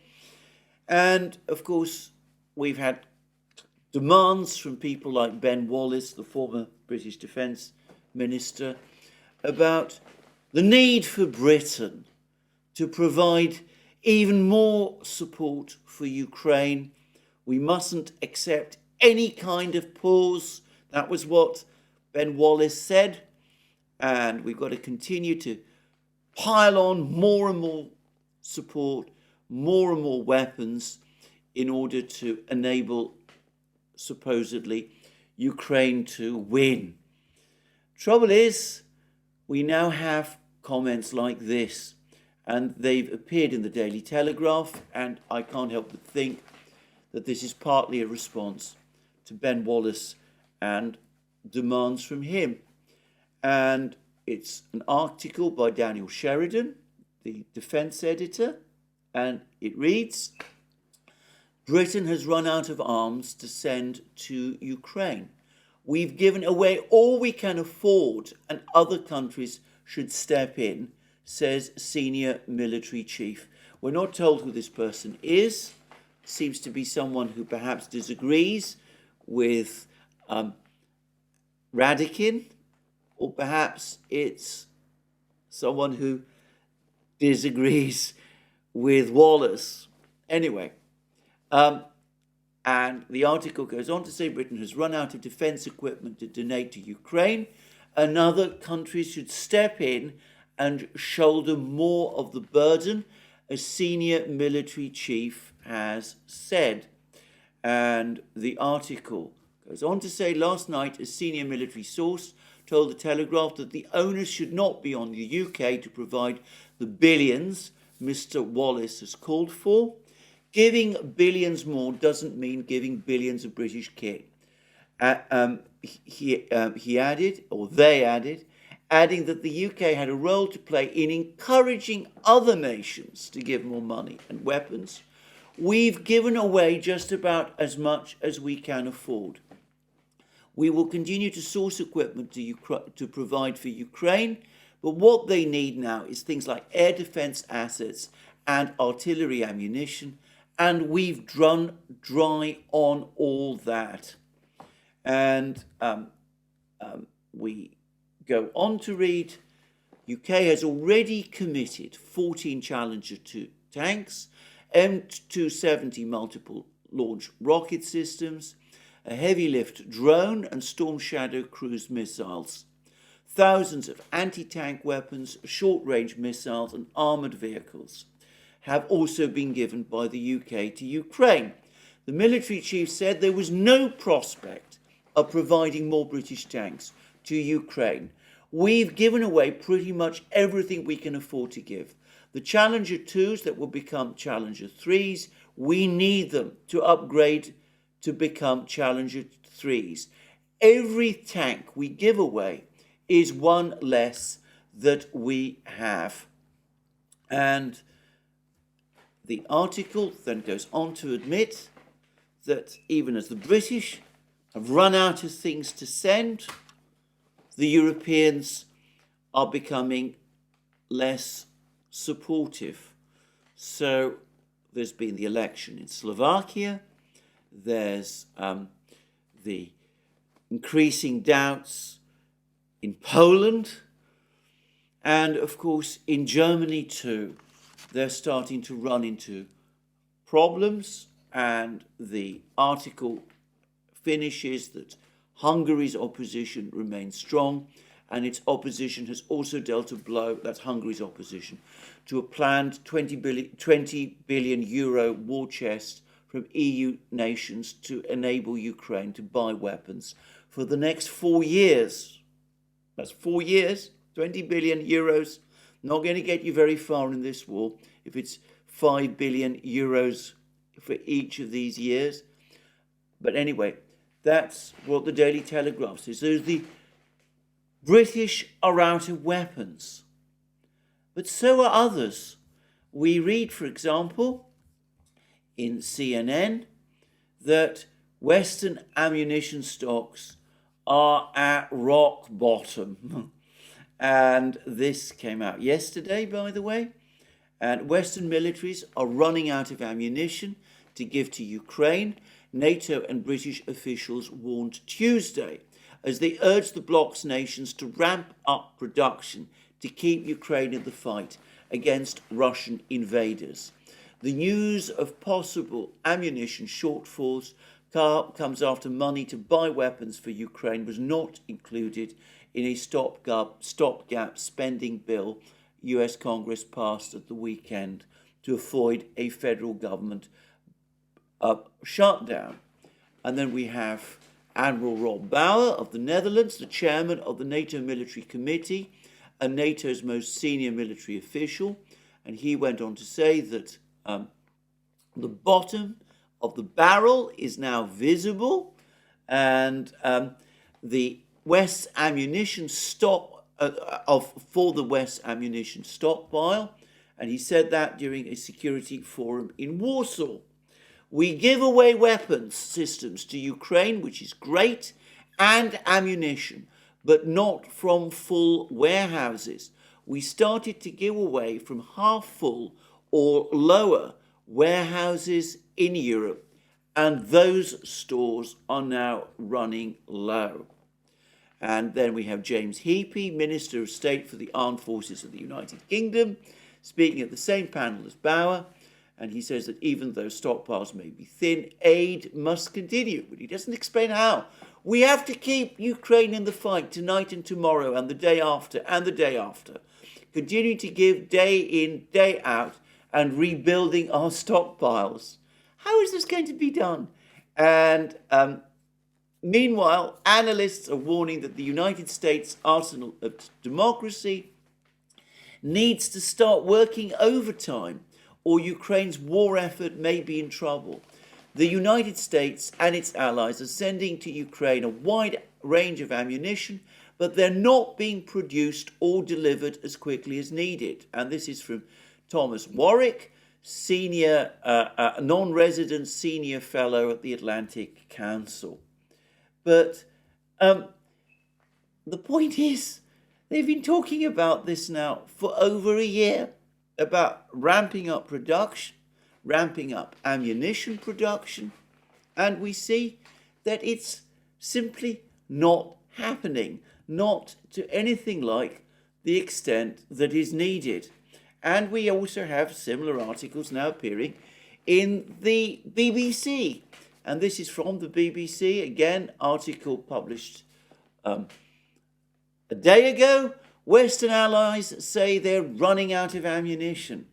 And of course, we've had demands from people like Ben Wallace, the former British Defence Minister, about the need for Britain to provide even more support for Ukraine. We mustn't accept any kind of pause. That was what Ben Wallace said. And we've got to continue to pile on more and more support, more and more weapons in order to enable, supposedly, Ukraine to win. Trouble is, we now have comments like this, and they've appeared in the Daily Telegraph, and I can't help but think that this is partly a response to Ben Wallace and demands from him. And it's an article by Daniel Sheridan, the defence editor, and it reads, Britain has run out of arms to send to Ukraine. We've given away all we can afford and other countries should step in, says senior military chief. We're not told who this person is. Seems to be someone who perhaps disagrees with Radikin, or perhaps it's someone who disagrees with Wallace. Anyway, and the article goes on to say Britain has run out of defence equipment to donate to Ukraine, and other countries should step in and shoulder more of the burden, a senior military chief has said. And the article goes on to say, last night, a senior military source told the Telegraph that the onus should not be on the UK to provide the billions Mr. Wallace has called for. Giving billions more doesn't mean giving billions of British kit. He added, or they added, adding that the UK had a role to play in encouraging other nations to give more money and weapons. We've given away just about as much as we can afford. We will continue to source equipment to provide for Ukraine, but what they need now is things like air defence assets and artillery ammunition, and we've run dry on all that. And we go on to read, UK has already committed 14 Challenger 2 tanks, M270 multiple launch rocket systems, a heavy lift drone and Storm Shadow cruise missiles. thousands of anti-tank weapons, short-range missiles and armoured vehicles have also been given by the UK to Ukraine. The military chief said there was no prospect of providing more British tanks to Ukraine. We've given away pretty much everything we can afford to give. The Challenger 2s that will become Challenger 3s, we need them to upgrade to become Challenger 3s. Every tank we give away is one less that we have. And the article then goes on to admit that even as the British have run out of things to send, the Europeans are becoming less supportive. So there's been the election in Slovakia, there's the increasing doubts in Poland, and of course in Germany too. They're starting to run into problems, and the article finishes that Hungary's opposition remains strong, and its opposition has also dealt a blow, that's Hungary's opposition, to a planned 20 billion euro war chest from EU nations to enable Ukraine to buy weapons for the next 4 years. That's 4 years, 20 billion euros. Not going to get you very far in this war if it's 5 billion euros for each of these years. But anyway, that's what the Daily Telegraph says. So the British are out of weapons. But so are others. We read, for example, in CNN that Western ammunition stocks are at rock bottom. And this came out yesterday, by the way. And Western militaries are running out of ammunition to give to Ukraine. NATO and British officials warned Tuesday as they urged the bloc's nations to ramp up production to keep Ukraine in the fight against Russian invaders. The news of possible ammunition shortfalls comes after money to buy weapons for Ukraine was not included in a stopgap spending bill US Congress passed at the weekend to avoid a federal government shutdown. And then we have Admiral Rob Bauer of the Netherlands, the chairman of the NATO Military Committee and NATO's most senior military official. And he went on to say that the bottom of the barrel is now visible, and the West's ammunition for the West's ammunition stockpile, and he said that during a security forum in Warsaw. We give away weapons systems to Ukraine, which is great, and ammunition, but not from full warehouses. We started to give away from half full or lower warehouses in Europe, and those stores are now running low. And then we have James Heappey, Minister of State for the Armed Forces of the United Kingdom, speaking at the same panel as Bauer, and he says that even though stockpiles may be thin, aid must continue, but he doesn't explain how. We have to keep Ukraine in the fight tonight and tomorrow and the day after and the day after. Continue to give day in, day out, and rebuilding our stockpiles. How is this going to be done? And meanwhile, analysts are warning that the United States arsenal of democracy needs to start working overtime, or Ukraine's war effort may be in trouble. The United States and its allies are sending to Ukraine a wide range of ammunition, but they're not being produced or delivered as quickly as needed. And this is from Thomas Warwick, senior non-resident senior fellow at the Atlantic Council. But the point is, they've been talking about this now for over a year, about ramping up production, ramping up ammunition production, and we see that it's simply not happening, not to anything like the extent that is needed. And we also have similar articles now appearing in the BBC. And this is from the BBC, again, article published a day ago, Western allies say they're running out of ammunition.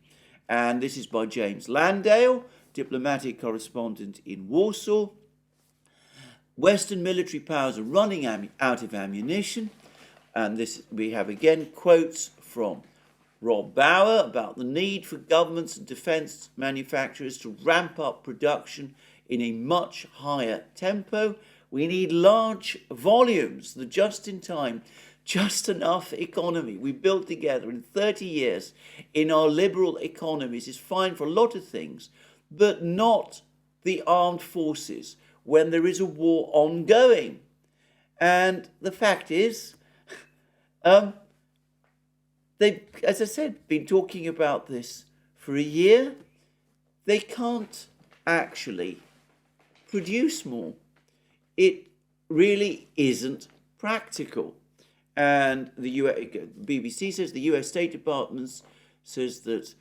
And this is by James Landale, diplomatic correspondent in Warsaw. Western military powers are running out of ammunition. And this, we have again quotes from Rob Bauer about the need for governments and defence manufacturers to ramp up production in a much higher tempo. We need large volumes, the just-in-time, just enough economy we built together in 30 years in our liberal economies is fine for a lot of things, but not the armed forces when there is a war ongoing. And the fact is, they've, as I said, been talking about this for a year. They can't actually produce more. It really isn't practical. And the BBC says the US State Department says that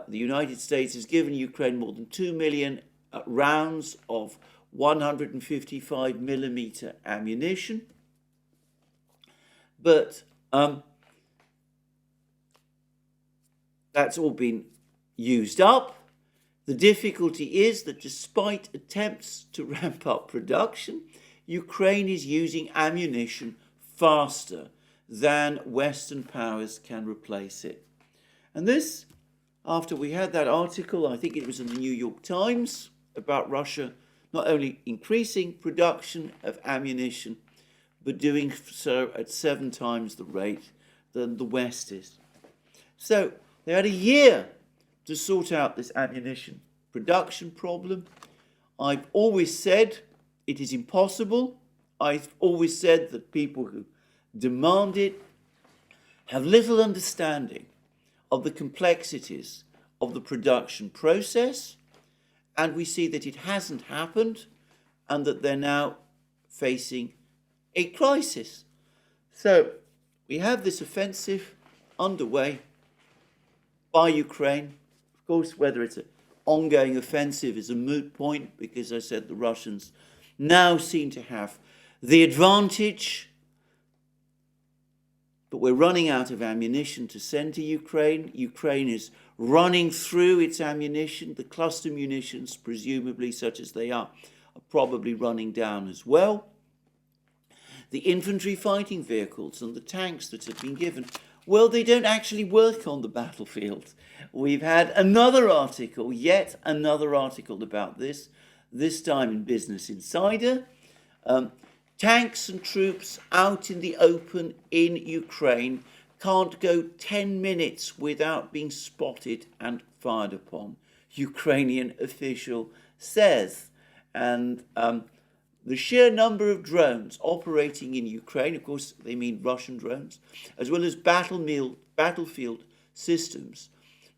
the United States has given Ukraine more than 2 million rounds of 155 millimeter ammunition. But that's all been used up. The difficulty is that despite attempts to ramp up production, Ukraine is using ammunition faster than Western powers can replace it. And this, after we had that article, I think it was in the New York Times, about Russia not only increasing production of ammunition, but doing so at 7 times the rate than the West is. So they had a year to sort out this ammunition production problem. I've always said it is impossible. I've always said that people who demand it have little understanding of the complexities of the production process, and we see that it hasn't happened and that they're now facing a crisis. So we have this offensive underway by Ukraine. Of course, whether it's an ongoing offensive is a moot point, because I said the Russians now seem to have the advantage, but we're running out of ammunition to send to Ukraine. Ukraine is running through its ammunition. The cluster munitions, presumably such as they are probably running down as well. The infantry fighting vehicles and the tanks that have been given, well, they don't actually work on the battlefield. We've had another article, yet another article about this time in Business Insider. Tanks and troops out in the open in Ukraine can't go 10 minutes without being spotted and fired upon, Ukrainian official says. And the sheer number of drones operating in Ukraine, of course they mean Russian drones, as well as battlefield systems,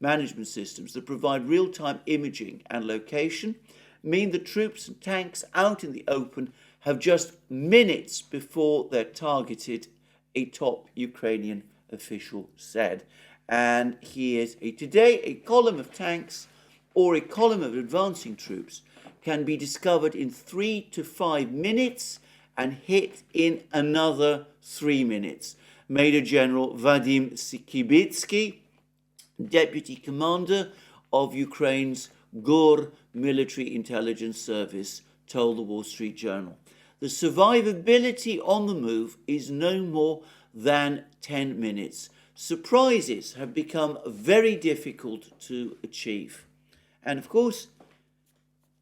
management systems that provide real-time imaging and location, mean that troops and tanks out in the open have just minutes before they're targeted, a top Ukrainian official said. And here's today a column of tanks or a column of advancing troops can be discovered in 3 to 5 minutes and hit in another 3 minutes. Major General Vadim Sikibitsky, Deputy Commander of Ukraine's GUR Military Intelligence Service, told the Wall Street Journal. The survivability on the move is no more than 10 minutes. Surprises have become very difficult to achieve. And of course,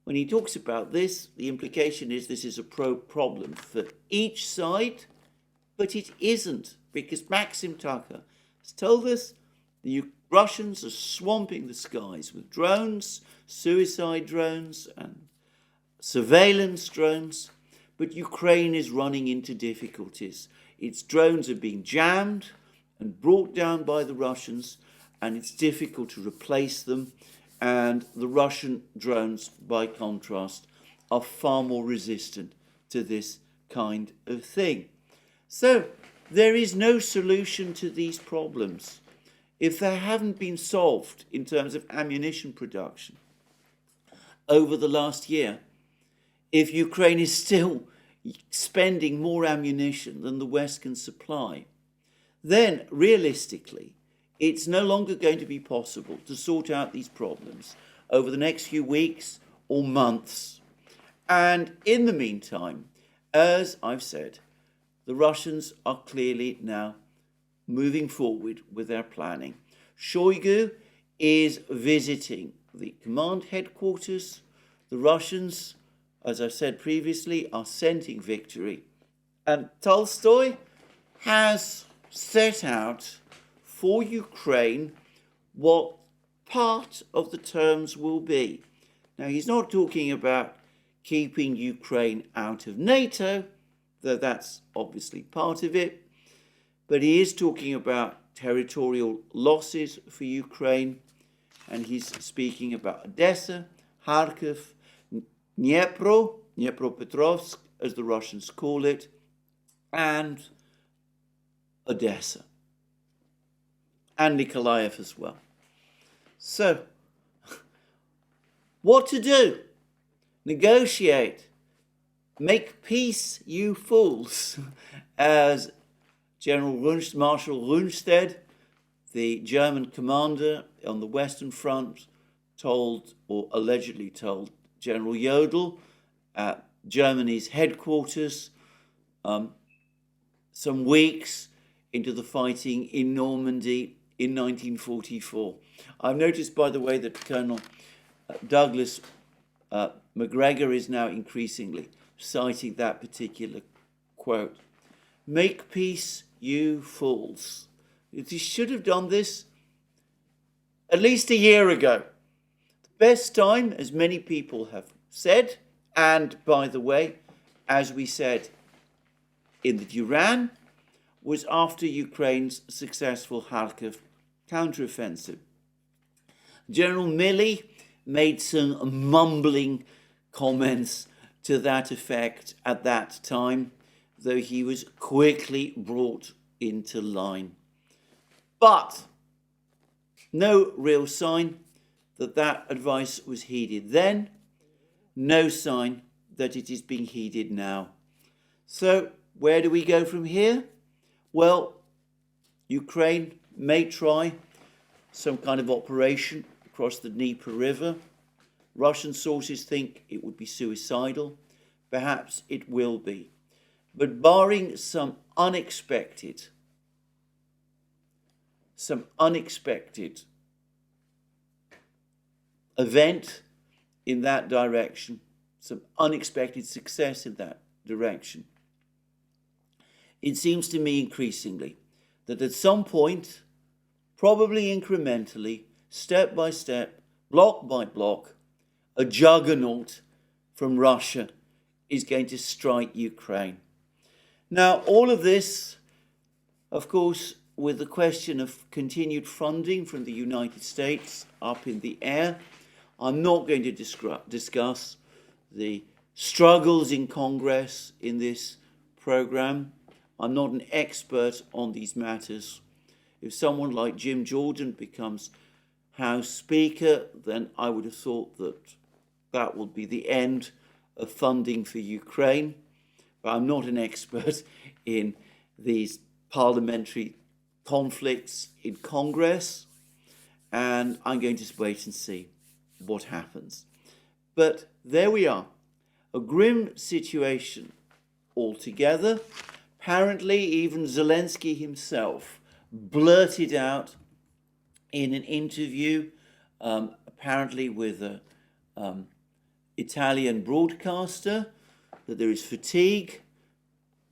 when he talks about this, the implication is this is a problem for each side, but it isn't, because Maxim Tucker has told us the Russians are swamping the skies with drones, suicide drones and surveillance drones, but Ukraine is running into difficulties. Its drones are being jammed and brought down by the Russians, and it's difficult to replace them. And the Russian drones, by contrast, are far more resistant to this kind of thing. So there is no solution to these problems if they haven't been solved in terms of ammunition production over the last year. If Ukraine is still spending more ammunition than the West can supply, then realistically, it's no longer going to be possible to sort out these problems over the next few weeks or months. And in the meantime, as I've said, the Russians are clearly now moving forward with their planning. Shoigu is visiting the command headquarters. The Russians, as I've said previously, are scenting victory. And Tolstoy has set out for Ukraine what part of the terms will be. Now, he's not talking about keeping Ukraine out of NATO, though that's obviously part of it, but he is talking about territorial losses for Ukraine, and he's speaking about Odessa, Kharkov, Dnipropetrovsk, as the Russians call it, and Odessa, and Nikolaev as well. So, what to do? Negotiate. Make peace, you fools, as Marshal Rundstedt, the German commander on the Western Front, told, or allegedly told, General Jodl at Germany's headquarters some weeks into the fighting in Normandy in 1944. I've noticed, by the way, that Colonel Douglas MacGregor is now increasingly citing that particular quote. Make peace, you fools. He should have done this at least a year ago. The best time, as many people have said, and by the way, as we said in the Duran, was after Ukraine's successful Kharkov counteroffensive. General Milley made some mumbling comments to that effect at that time, though he was quickly brought into line. But no real sign that that advice was heeded then, no sign that it is being heeded now. So where do we go from here? Well, Ukraine may try some kind of operation across the Dnieper River. Russian sources think it would be suicidal. Perhaps it will be. But barring some unexpected event in that direction, some unexpected success in that direction, it seems to me increasingly that at some point, probably incrementally, step by step, block by block, a juggernaut from Russia is going to strike Ukraine. Now, all of this, of course, with the question of continued funding from the United States up in the air. I'm not going to discuss the struggles in Congress in this program. I'm not an expert on these matters. If someone like Jim Jordan becomes House Speaker, then I would have thought that that will be the end of funding for Ukraine. But I'm not an expert in these parliamentary conflicts in Congress, and I'm going to wait and see what happens. But there we are, a grim situation altogether. Apparently, even Zelensky himself blurted out in an interview, apparently with an Italian broadcaster, that there is fatigue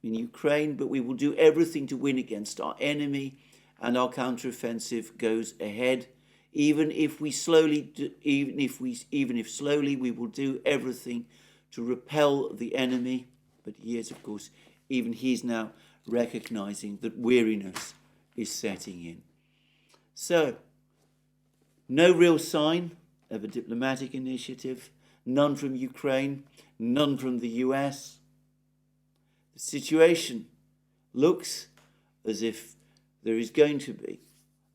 in Ukraine, but we will do everything to win against our enemy, and our counteroffensive goes ahead. Even if slowly, we will do everything to repel the enemy. But yes, of course, even he's now recognizing that weariness is setting in. So, no real sign of a diplomatic initiative, none from Ukraine, none from the US. The situation looks as if there is going to be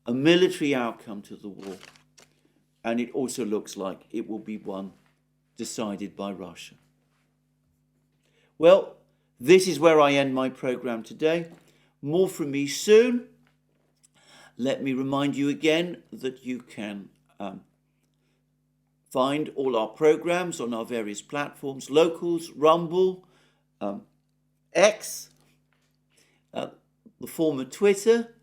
a military outcome to the war, and it also looks like it will be one decided by Russia. Well, this is where I end my program today. More from me soon. Let me remind you again that you can find all our programs on our various platforms: Locals, Rumble, X, the former Twitter.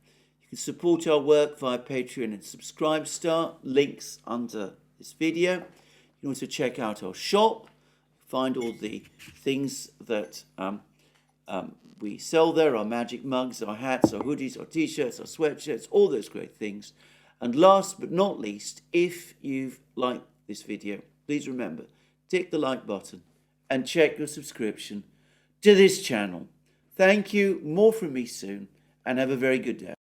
You can support our work via Patreon and Subscribestar, links under this video. You can also check out our shop, find all the things that we sell there, our magic mugs, our hats, our hoodies, our t-shirts, our sweatshirts, all those great things. And last but not least, if you've liked this video, please remember, tick the like button and check your subscription to this channel. Thank you, more from me soon, and have a very good day.